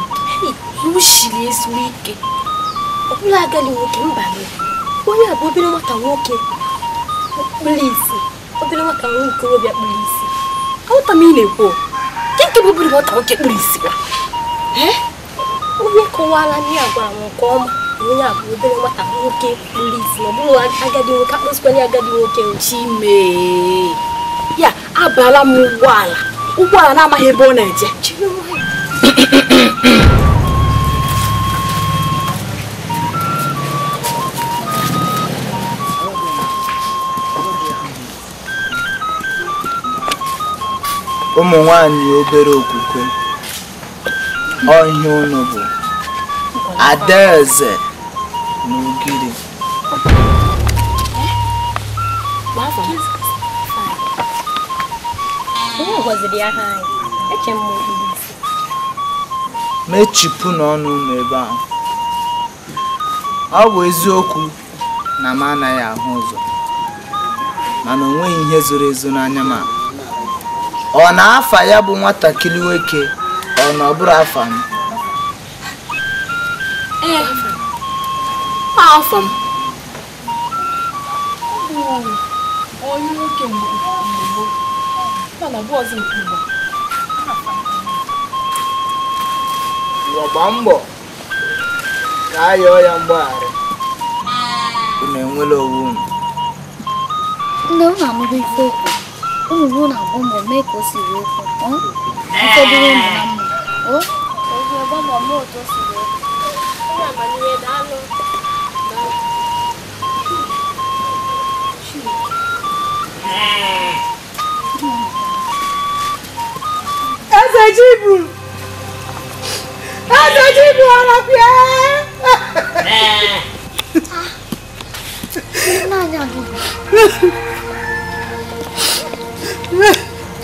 ushiri esu ike ọbụla agadi nwoke mba onye a bụ obere nwata nwoke kpụrụ isi obere nwata nwoke obia kpụrụ isi awụta m ị na-ekwu nke bụ obere nwata nwoke kpụrụ isi kwa onye kọwara n'ihe agwara m nke ọma onye a bụ obere nwata nwoke kpụrụ isi ọ bụrụ agadi nwoke akpụsịkwanye agadi nwoke chime ya abala m ụgbọala na-amaghị ebe ọ na-eje ụmụ nwanyị obere okwukwe ọhịa unu bụ Adaeze na Ugiri mechipụ n'ọnụ unu ebe ahụ ọ bụ eziokwu na m anaghị ahụ ụzọ mana o nweghị ihe zoro ezo n'anya m ọ na-afa ya bụ nwatakịrị nwoke ọ na ọ bụrụ afa m afa m onye nwoke mgbe mana bụ ọzọ nke Igbo gba mbọ ka a yọọ ya mgbaghara unu enwela onwe unu nne unu amụrụ ife okwu unu na-agba mbọ mee ka o siri okwu ụfọdụ unu na mma Eze Jibu arapia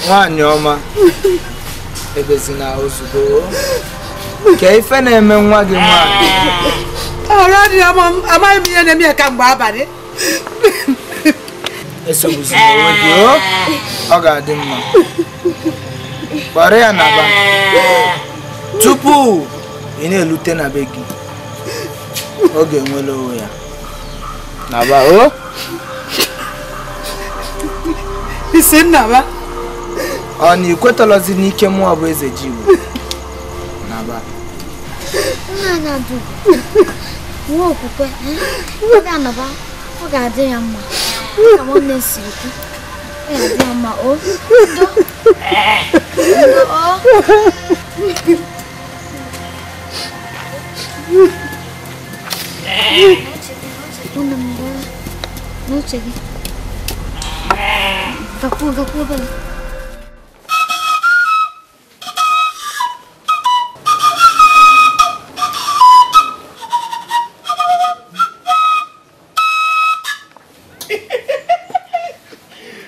nwaanyị ọma ebezina ozugbo ka ife na-eme nwa gị nwaanyị ọrọdị amaghị m ihe na-eme ka mgbe abalị esogbuzina onwe gị ọ ga-adị mma gbara ya na ba tupu ị na-elute na be gị oge enwela onwe ya na ba isi nna ba ọ na ikwetọlọzi n'ike mmụọ bụ eze ji Igbo na ba nwa okwukwe ọ ga-anaba ọ ga-adị ya mma ka nwanne siri kwu ọ ga-adị ya mma n'uche gị gakwuo bela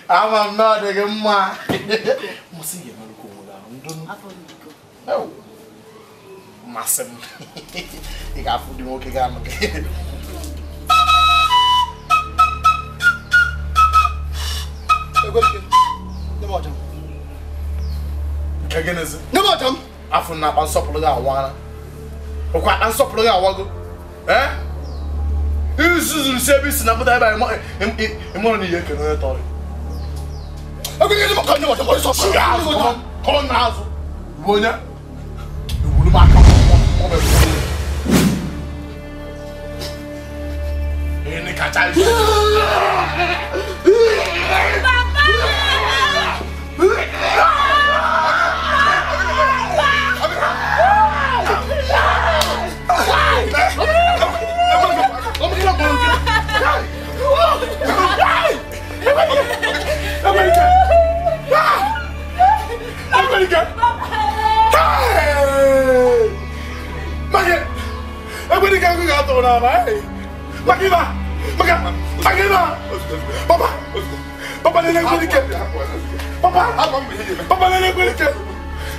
ama mna de mma musige maluko mula ndonu apo masem ikafu di moke gama Kageneze nabajam afu na bansopolo ga awana okwa ansopolo ga awago isu service na buda ba mo ni yeke no tori okay mo kan ni what so come now bonya ibulu ma ka mo be ni ka chai Papa,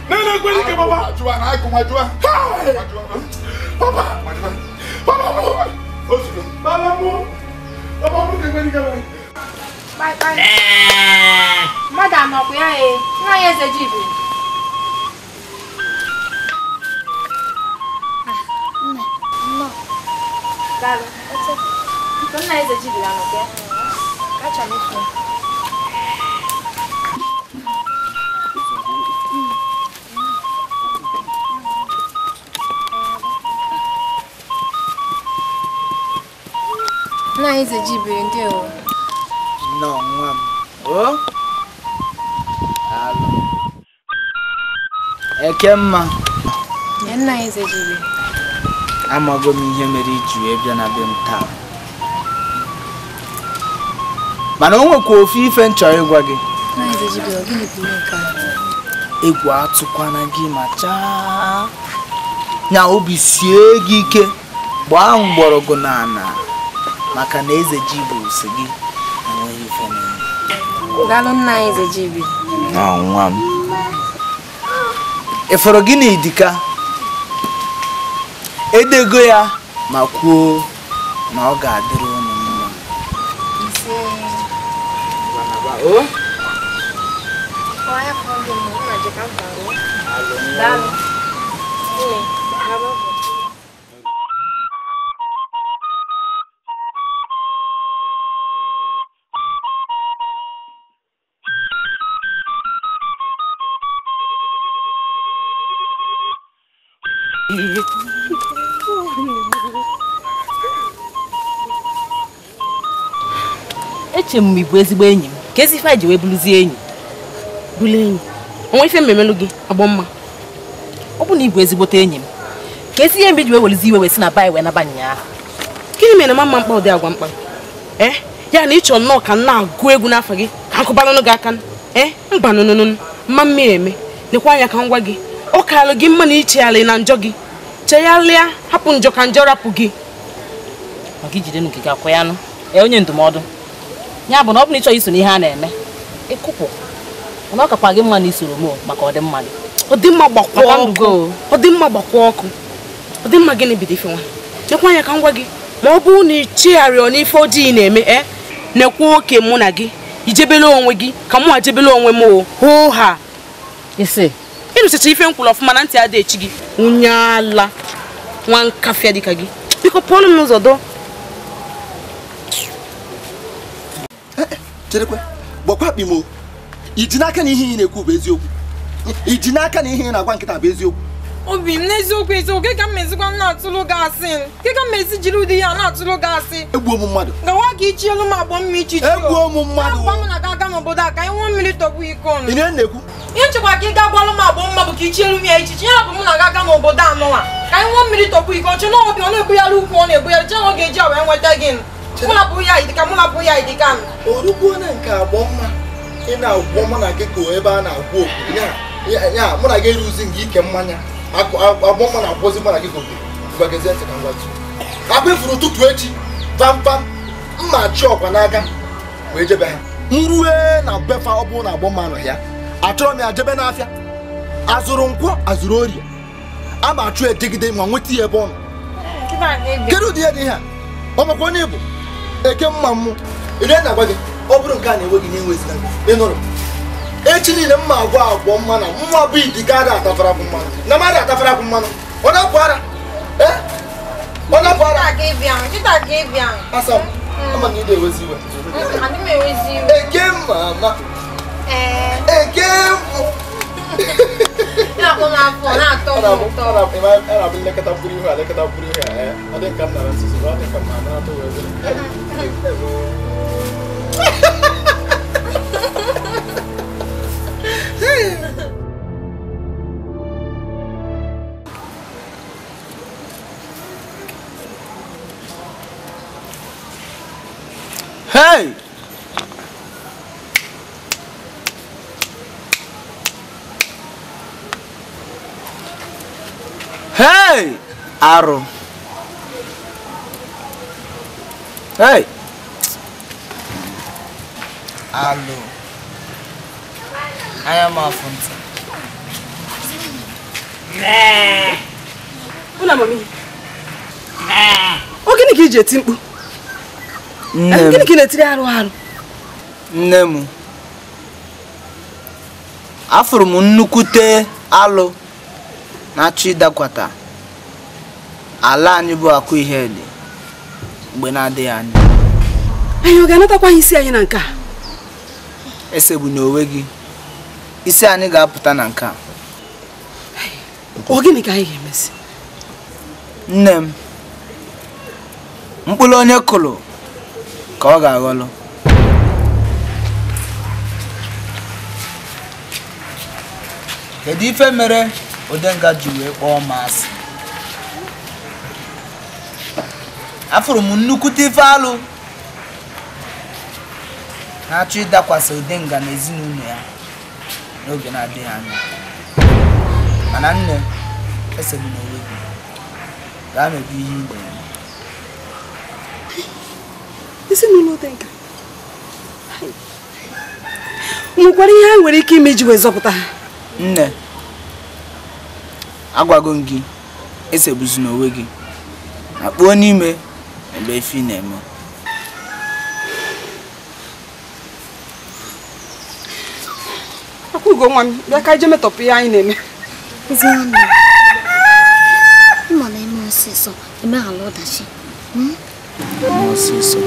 Nene kweli ke baba. Jua na ko majua. Papa. Papa. Osugo. Baba mo. Baba mo ke kweli ke baba. Bye bye. Madam no ya e. Na yeze jibi. No. Dale. Ito na yeze jibi la no ke. Kacha mi fun. Na yeze jibi ndio. No, nwam. Oh? Alo. Ekemma. Na yeze jibi. Amago m ihe mere iji wee bịa na be m taa. Mana o nwekwa ofu ife nchọ ịgwa gị. Na yeze jibi o gịnị bụ ihe ka? Egwu atụkwana gị ma chaa. Nya obi sie gị ike. Gbaa mgbọrọgwụ n'ana. Maka na eze jibi si gị enweghị ife na. Daalụ nna eze jibi. Na nwa m. Ifuru gị na Idika. Edego ya ma kwuo na ọ ga-adịrị unu mma. Ise. O? Oya fondo mo na je kan faro. Daalụ. Eche m ibu ezigbo enyi m. Ka ezi ife ji wee buluzie enyi. Bulu enyi. Onwe ife mmemelu gị agbọ mma. Ọ bụ na ibu ezigbote enyi m. Ka ezi ihe mbi ji wee welizi iwe si na bai wee naba nya. Gịnị mere na mama mkpa ụdị agwa mkpa? Ya na ịchọ nnọọ ka nna agụ egwu n'afọ gị ka nkụbalụnụ gị aka. Mba nụnụnụ mma mmiri eme. Lekwa anya ka ngwa gị. Ọ kalụ gị mma na ichegharị na njọ gị. Chegharịa hapụ njọ ka njọ rapụ gị. Maka ijide nụ gị ga-akwa ya nụ. Onye ndụmọdụ. Ya bụ na ọ bụ na ịchọ iso n'ihe a na-eme. Ịkụpụ. Mana ọ kakwa gị mma na isoro m maka ọdịmma gị. Ọdịmma gbakwa ọkụ. Ọdịmma gbakwa ọkụ. Ọdịmma gịnị bido ife nwa. Lekwa anya ka ngwa gị. Ma ọ bụrụ na ichegharịọ n'ife ojii na-eme nekwa oke mụ na gị. Ijebele onwe gị ka mụ ajebele onwe m o. Hoo ha. Ise. Ịnụchacha ife nkwụrụ ọfụma na ntị ada echi gị. Onye ala. Nwa nkafịa dịka gị. Biko pụọlụ m n'ụzọ dọ. Cherekwe, gbakwa kpimo. Iji n'aka na ihe ị na-ekwu bụ eziokwu. Iji n'aka na ihe ị na-agwa nkịta bụ eziokwu. Obi m n'eziokwu eziokwu ka mmezikwa na-atụlụ gị asị. Ka mmezi jiri ụdị ya na-atụlụ gị asị. Egbuo m mmadụ. Gawa ka ichi elu ma agbọ mma ichi. Egbuo m mmadụ. Agba m na ga-aga n'obodo a ka anyị nwee mmiri tọgbu iko ọnụ. Ị na-ekwu? Ihe nchekwa ka ị ga-agbalụ m agbọ mma bụ ka ichi elu m ya ichichi. Ya bụ m na ga-aga n'obodo anụwa ka anyị nwee mmiri tọgbu iko ọchị na obi ọ na-ebugharị ukwu ọ na-ebugharị che na ọ ga-eji wee nweta gị. Mụ na bụ ya Idika, mụ na bụ ya Idika. Orugbuo na nke agbọ mma ị na-agwọ mụ na gị ka ebe a na-agwọ okwu ya mụ na gị eruzi gị ike mmanya agbọ mma na-agwọzi mụ na gị ka okwu gbagezie ntị ka ngwatụ akwa ifuru ụtụtụ echi pampam mma chi ọkwa n'aka wee jebe ha nrue na befa ọ bụrụ na agbọ mma nọ ya achọrọ m ya jebe n'afịa azụrụ nkwọ azụrụ orie a ma achụ edegide ma nweta ya ebe ọ nọ kedu ụdị ihe dị ihe a ọ makwa onye Igbo eke mma mmụ ire na-agwa gị ọ bụrụ nke a na-enwe gị na-enweziga gị ịnụrụ echi niile mma agwa agwọ mmanụ mma bụ Idika ada atafara bụ mmanụ na mmadụ atafara bụ mmanụ ọ na-apụ ara ọ na-apụ ara asa m ama na ị na-ewezi iwe eke mma ama eke na-abụ nlekọta pụrụ ihu a lekọta pụrụ ihu a ọ dị nka m nara nsisi ọ dị nka m na-atụ Hey! Hey! Aro. Hey! Alo. I am a fonte. Una mami. O gini ka ije ti mkpu? Gini ka na-etiri arụ? Nne m. Afụrụ m nnukwute alụ na-achọ ịdakwata ala anyị bụ akụ ihe dị mgbe na-adịghị anya. Anyị ọ ga-anatakwa isi anyị na nke a? Esegbu n'onwe gị. Isi anyị ga-apụta na nke a. Ọ gịnị ka anyị ga-emesi? Nne m, mkpụrụ onye kụrụ ka ọ ga-aghọlụ. Kedu ife mere Odenga ji wee kpọọ m asị? Afụrụ m nnukwute ife alụ na-achọ ịdakwasị Odenga na ezinụlọ ya n'oge na-adịghị anya. Mana nne, esegbu n'onwe gị. Gaa mebe ihe ị na-eme. Ezinụlọ Odenga nwekwara ihe ha nwere ike ime iji wee zọpụta ha. Nne, agwago m gị, esegbuzi n'onwe gị. Na kpuo n'ime ebe efi na-eme. Akwụgo nwa m, bịa ka ije metọpụ ihe anyị na-eme. Mma na-eme ọsịsọ, eme ala ọdachi. Ọsịsọ,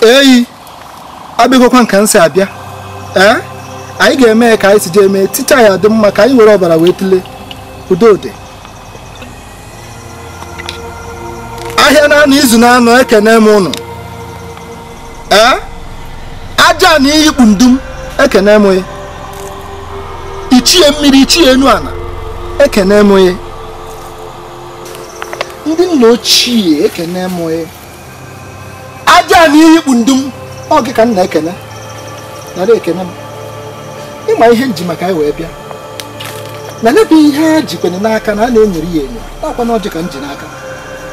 Eyi, abịagokwa nka nsị abịa. Anyị ga-eme ka anyị si je eme tita ya dị mma ka anyị were ọbara wee tụlee udode. Ahịa na-anọ izu na-anọ ekene m ụnụ. Aja na iyi kpundum ekene m ya. Ichie mmiri ichie enu ana ekene m ya. Ndị nna ochie ekene m ya. Aja na iyi kpundum ọ gị ka nna ekene. Nara ekene m. Ịma ihe nji maka anyị wee bịa. Na n'ebe ihe a jikwene n'aka na a na-enyere ya enyo. Akwa na ọjị ka m ji n'aka.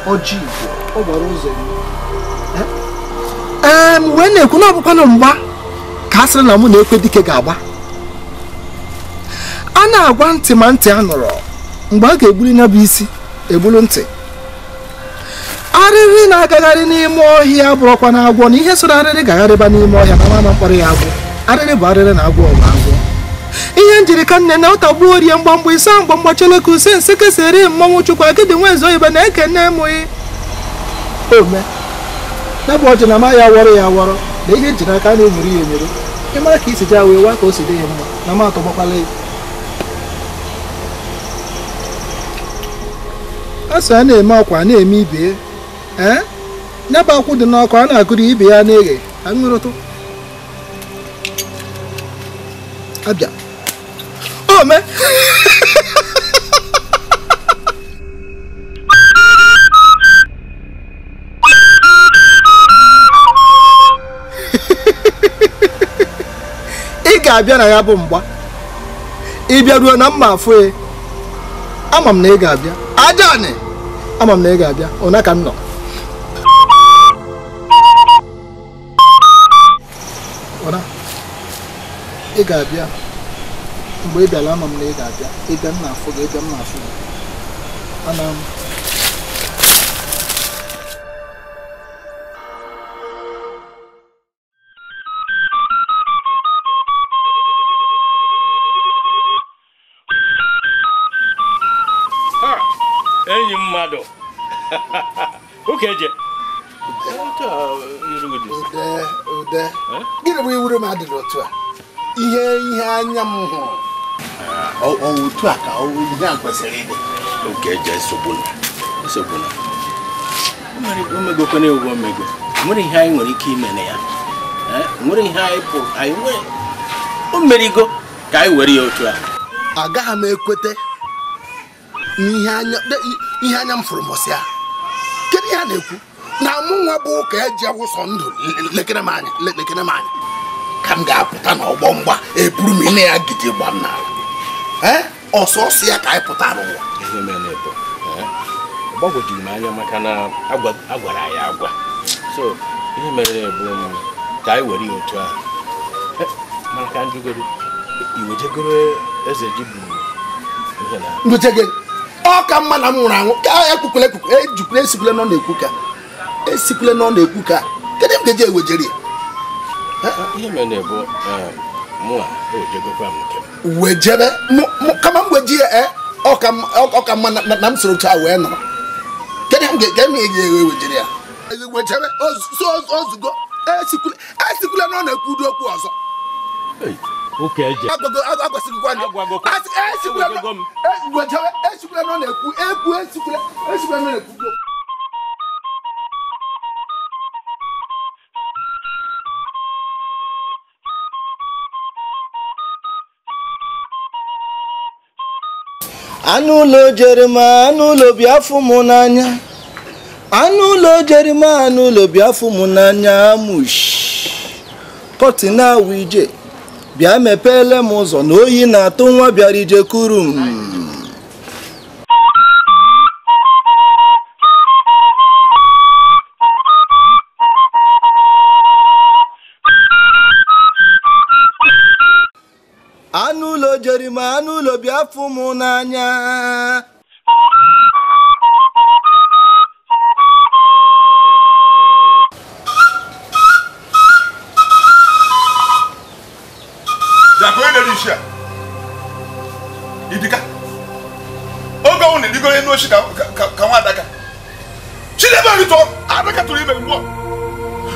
Ọjị Igbo, ọ gbara ụzọ enyo. Wee na-ekwu na ọbụkwa na mgba ka a sịrị na mụ na-ekwe dike ga-agba. A na-agwa ntị ma ntị a nụrụ. Mgbe a ga-egbuli ya bụ isi, egbulu ntị. Arịrị na-agagharị n'ime ọhịa bụrụkwa na agwọ na ihe soro arịrị gagharịba n'ime ọhịa na mama mkpọrọ ya agwọ. Arịrị bụ arịrị na agwọ ọgba agwọ. Ihe njiri ka nne na ụtagbuo orie mgbamgba ise mgbamgba cheleka use nsị kesịrị mmọnwụ chukwu agịdị nwezo ibe na-ekene emụghị. Ome na bụ ọjị na ma ya wọrọ ya wọrọ na ihe njiri aka na-enyere ya enyere. Ịmara ka isi ja wee waa ka o si dị ya mma na ma atọgbakwala ya. Asọ a na-eme ọkwa na-eme ibe ya. Nyaba akwụ dị n'ọkụ a na-agụrụ ibe ya na-eghe aṅụrụtụ. Abịa. Ome. Ị ga-abịa na ya bụ mgba. Ị bịaruo na mma afọ ya. Ama m na ị ga-abịa. Ajani. Ama m na ị ga-abịa. Ona ka m nọ. Ona. Ị ga-abịa. Mgbe ị bịara ama m na ị ga-abịa. Ịbịa m na-afụ gị, ịbịa m na-afụ gị. Ana m. Enyi mmadụ. Okeje. Ude. Gịnị bụ iwuru m adịrị otu a? Ihe anya m hụrụ. Otu a ka ihe a kwesịrị ịdị. Okeje esogbuna. Omegokwana ewu omego. Nwere ihe anyị nwere ike ime na ya. Nwere ihe anyị pụrụ anyị nwere. O merigo ka anyị were ya otu a. Agaghị m ekwete ihe anya m fụrụ mbọsị a. Kedu ihe a na-ekwu? Na mụ nwa bụ ka eji awụsọ ndụ lekere m anya. ka m ga-apụta n'ọgbọ mgba eburu m ine ya gidi gba m n'ala ọsọsọ ya ka anyị pụtara ụwa ihe mere bụ gbagwojuru m anya maka na agwara ya agwa so ihe mere bụ ka anyị were ya otu ahụ maka njugoro iwejegoro eze ji bụ ihe na ndụchege ọ ka mma na m nwụrụ anwụ ka ya kpukwule ejukwule esikwule nọ na-ekwu ka esikwule nọ na-ekwu ka kedu m ga-eji ewejere ya ihe mere bụ mụa ewejegokwa m nke m wejebe kama m weji ya ọ ka mma na m soro cha wee nọrọ kedu m ga-eji ewejere ya wejebe ozugo esikwule nọ na-ekwu ụdị okwu ọzọ anụ ụlọ jere m anụ ụlọ bịa fụ m n'anya anụ ụlọ jere m anụ ụlọ bịa fụ m n'anya mush kọtịn awụ ije bịa mepeele m ụzọ na oyi na-atụ nwa bịara ije kuru m anụ ụlọ jere m anụ ụlọ bịa fụ m n'anya Idika oge ọ na-edigoro n'ochi ka nwa adaka Chidebe rito adaka tụrụ ime mgbe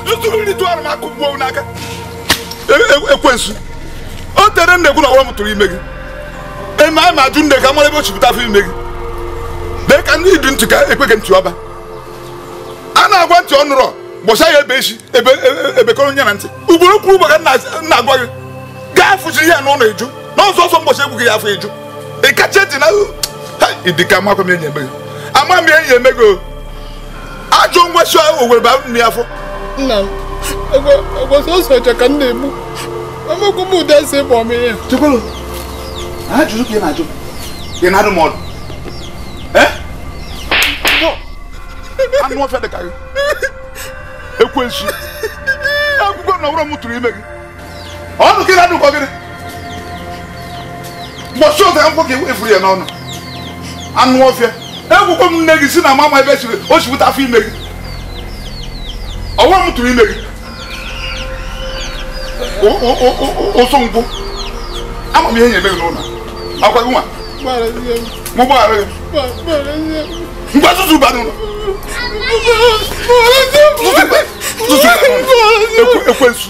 zụtụrụ rito arụmakụ gbuo n'aka ekwensu o tere nnekwu na ọwa m tụrụ ime gị eme a ma ajụ nne ka mara ebe o chipụta afọ ime gị dee ka ndị idu ntị ka ekweghị ntị ọba a na-agwa ntị ọnụrọ gbọcha ya ebe echi ebekọrọ nye na ntị ugboro kwuru ụgbọ ka na-agwa gị gaa fụchiri ya n'ọnụ eju n'ọzọ ọsọ mgbọchi egwu gị ya afọ eju ị kacha ntị na Idika amakwa m enyi emegị ama m enyi emegị ajọ ngwesi owere ba nri afọ nna m agwasa ọsọ ọcha ka m na-egbu amakwa m ụda esi ịbụ ọmị ya chekwalo ajụjụ ka ị na-ajụ ị na-adụ m ọdụ anụ ọfịa dị ka gị ekwensu akwụkwọ na ọbụrụ m tụrụ ime gị ọnụ gị na-adụ ụkọ gịnị mbọchị ụzọ ya mkpọ ka efuru ya n'ọnụ anụ ọfịa egwukwe m nne gị si na mama ebe o chipụta afọ ime gị ọwụrụ m tụrụ ime gị ụsụ nkwụ ama m ihe nyeme gị n'ụlọ akwa gị nwa mụ gbaghara gị ngwa zụzụ ba n'ụlọ ekwensu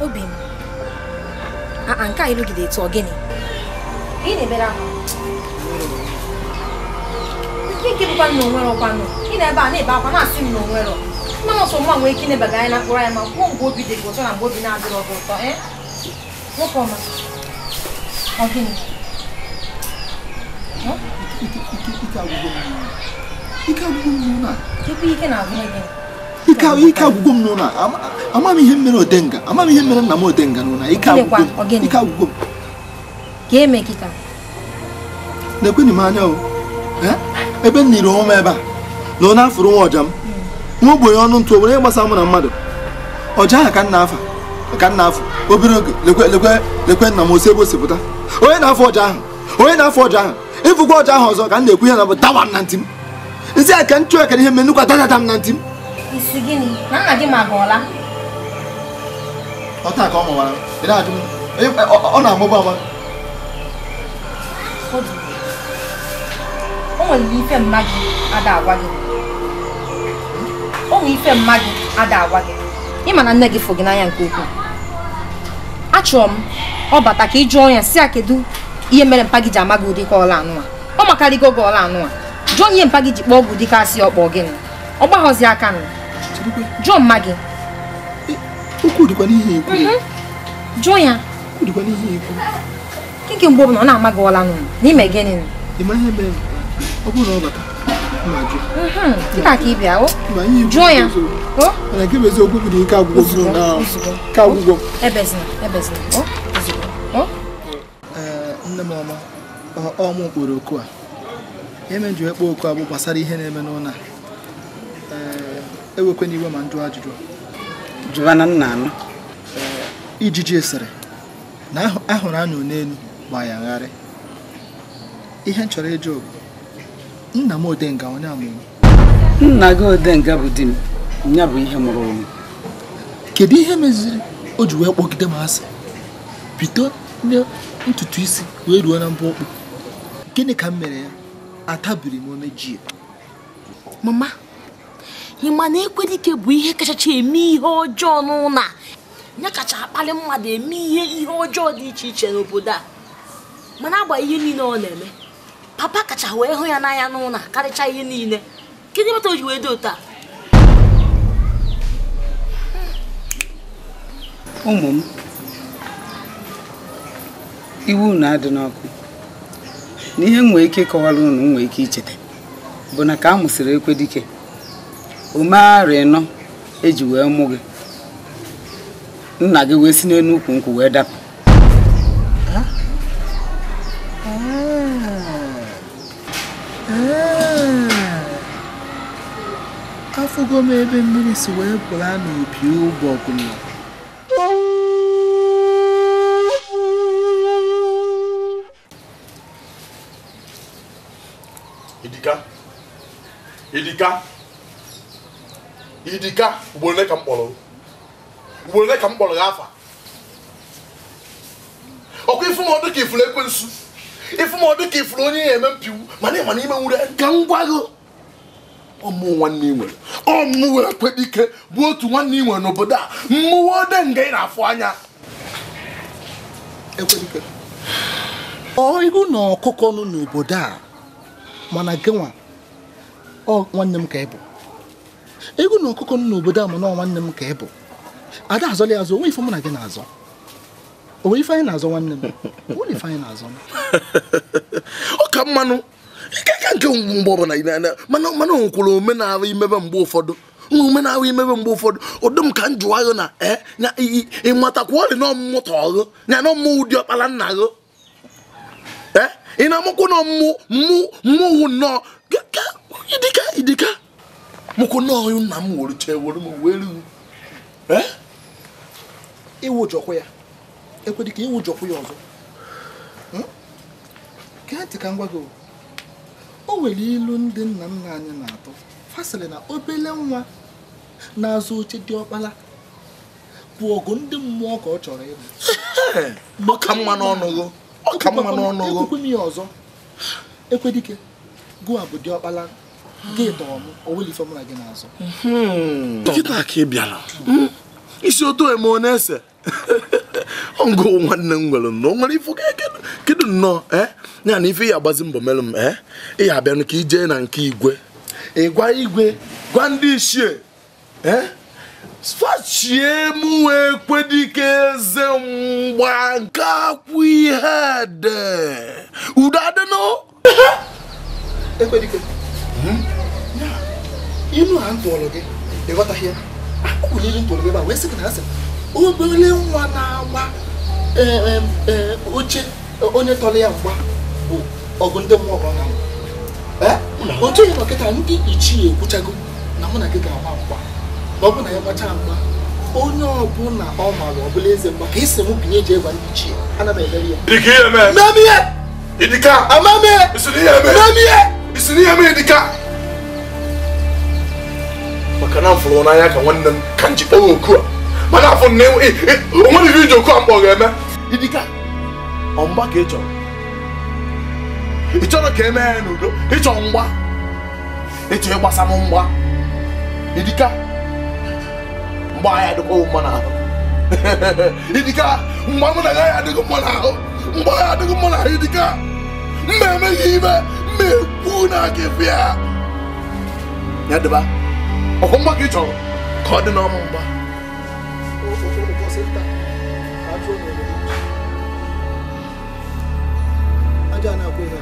obi m nke a ịrụgide etu ọ gịnị ị na-ebere ahụ nke bụkwa na onwere ọkwanụ ị na-ebe a na-ebe akwa na-asị m na onwere mmanụ ọsọ nwa nwere ike inebaga anyị na mkpụrụ anyị ma kwuo mgbe obi dị gị ụtọ na mgbe obi na-adịrọ gị ụtọ nwoke ọma ọ gịnị ike na-agwụ gị ike agwụgwọ m n'ụlọ ama m ihe mere odenga ama m ihe mere nna m odenga n'ụlọ ike agwụgwọ m ka eme kịta na-ekwenị m anya o ebe m niri onwe m ebe a na ọ na-afụrụ nwa ọja m nwa ogbenye ọnụ ntụ o were gbasa mụ na mmadụ ọja ahụ ka nna afọ obere oge lekwe nna m osi ebe o si pụta onye na-afọ ọja ahụ ịfụkwa ọja ahụ ọzọ ka m na-ekwu ihe na bụ dawa m na ntị m isi a ka m chụọ ekere ihe me nnukwu adadada m na ntị m isi gịnị na nna gị ma gụọla ọ taa ka ọ mụwara ọ na-amụba ama o nwere ife mmadụ ada agwa gị ịma na nne gị fụ gị n'anya nke ukwuu achọrọ m ọ bata ka ị jụọ ya si a kedu ihe mere mpa gị ji ama gị ụdị ka ọla anụwa ọ makarịgo gị ọla anụwa jụọ ihe mpa gị ji kpọọ gị ụdị ka asị ọkpọ gịnị ọ gbaghọzi aka nụ jụọ mma gị Ukwu dịkwa n'ihe ekwu. Jụọ ya. Ukwu dịkwa n'ihe ekwu. Kike mgbe ọ na-amaghị ọla nụ n'ime gịnị? Ịma ihe mere ọ bụrụ na ọ bata ma jụ. Dịka ka ị bịa o. Jụọ ya. O? Mana nke bụ eziokwu bụ na ike agwụgwọ na ka agwụgwọ. Ebezina o. O? Nne m ọma ọmụ kpọrọ oku a. Eme nju ekpo oku a bụ gbasara ihe na-eme n'ụlọ a. Ewekwe n'iwe ma njụ ajụjụ. Jụwana nna anụ. Ijiji esere na ahụrụ anyụ n'elu gba ya ngharị. Ihe m chọrọ ịjụ nna m Odenga onye amụrụ. Nna gị Odenga bụ di m, ya bụ ihe mụrụ ụmụ. Kedu ihe meziri o ji wee kpọgide m asị bido ntutu isi wee ruo na mbụ okpu? Gịnị ka m mere ya? Atabiri m omeji. Mama, ị ma na Ekwedike bụ ihe kachacha eme ihe ọjọọ n'ụlọ a. Ya kacha akpali mmadụ eme ihe ọjọọ dị iche iche n'obodo a. Mana agba ihe niile ọ na-eme, papa kacha wee hụ ya n'anya n'ụlọ karịcha ihe niile. Kedu mata o ji wee dị otu a? Ụmụ m, iwu na-adị n'ọkụ na ihe nwee ike ịkọwara unu nwee ike icheta bụ na ka a mụsịrị Ekwedike omeghara ịnọ eji wee mụ gị, nna gị wee si n'elu ukwu nkwụ wee dapụ. Afụgo m ebe mmiri si wee pụrụ n'opi ụgbọgụ nọ. Idika ugboro ole ka m kpọrọ gị afa? Ọkwa ifu m ọdụ ka ifuru ekwensu, ifu m ọdụ ka ifuru onye ya eme mpiwu, mana ịma na ime nwere ka m gwa gị ọmụ nwanne ị nwere. Ọmụ Ekwedike bụ otu nwanne ị nwere n'obodo a. Mmụọ Odenga ị na-afụ anya. Ekwedike ihu na ọkụkọ nọ n'obodo a, mana gị nwa nwanne m ka ị bụ. Ego na ọkụkọ nọ n'obodo a, mana nwanne m ka ị bụ. Ada azọla ya azọ, onwe ife mụ na gị na-azọ. Onwe ife anyị na-azọ nwanne m. Onwe ife anyị na-azọ. Ọ ka mmanụ ike ka nke mgbe ọbụla mana nkwụrụ omenala imebe mgbe ụfọdụ. Omenala imebe mgbe ụfọdụ ụdị m ka m jụọ gị na ịmatakwa ọrị na ọmụmụta ọgụ ya na ọmụ ụdị ọkpara nna gị. Ị na-amụkwụ na mmụwụ nnọọ Idika mụkwụ nnọọ nna m were chee were m wee ru. Iwụjọkwa ya Ekwedike, iwụjọkwa ya ọzọ. Ka ntị ka m gwa gị, o nwere ilu ndị nna nna anyị na-atụ fasịrị na obele nwa na-azụ oche dị ọkpala bụ ọgụ ndị mmụọ ka ọ chọrọ ịbụ. Ọka mma n'ọnụgụ. Ekwukwe m ya ọzọ. Ekwedike gụwa bụ dị ọkpala gị dọọ m oweli ife mụ na gị na-azọ. Nkịta ka ị bịara isi otu eme ọ na-ese ngụ nwanne m nwere nnọọ nwere ifu kedu nnọọ ya na ife ya agbazi mbọ mere m ị ya abịanụ ka ijee na nke igwe ịgwa igwe gwa ndị ichie fachie mụ Ekwedike eze mgba nke akwụ ihe de udo adịnụ. Ekwedike inu ha ntụọlụ gị ịghọtaghị ya. Akụkụ niile ntụọlụ gị ebe a wee sị gị na asị obere nwa na-agba oche onye tọrọ ya mgba bụ ọgụ ndị mmụọ ọ na-amụ. Otu ihe nọkịta ndị ichie ekwuchago na mụ na gị ga-agba mgba, na ọ bụ na ya gbachaa mgba onye ọbụla ọ maara ọbụla eze mgba ka isi m binye ji egwa ndị ichie ana m emeri ya. Idika isiri ihe mee Idika maka na mfụrụ n'anya ka nwanne m ka njikọ oku a mana afọ na onwere ihe iji oku a mkpọ ga-eme. Idika ọmgba ka ị chọrọ ka emee ya n'udo, ịchọ mgba, ịchọ ịgbasa m mgba. Idika mgba ya adịkwa mma n'ahụ. Idika mgba mụ na ya adịghị mma n'ahụ, mgba ya adịghị mma n'ahụ. Idika mma emeghị ibe mma ekwu na aka efe ya ya dịba ọkwa mgba ka ị chọrọ ka ọ dị n'ọmụ mgba. aja na-akwụ ihe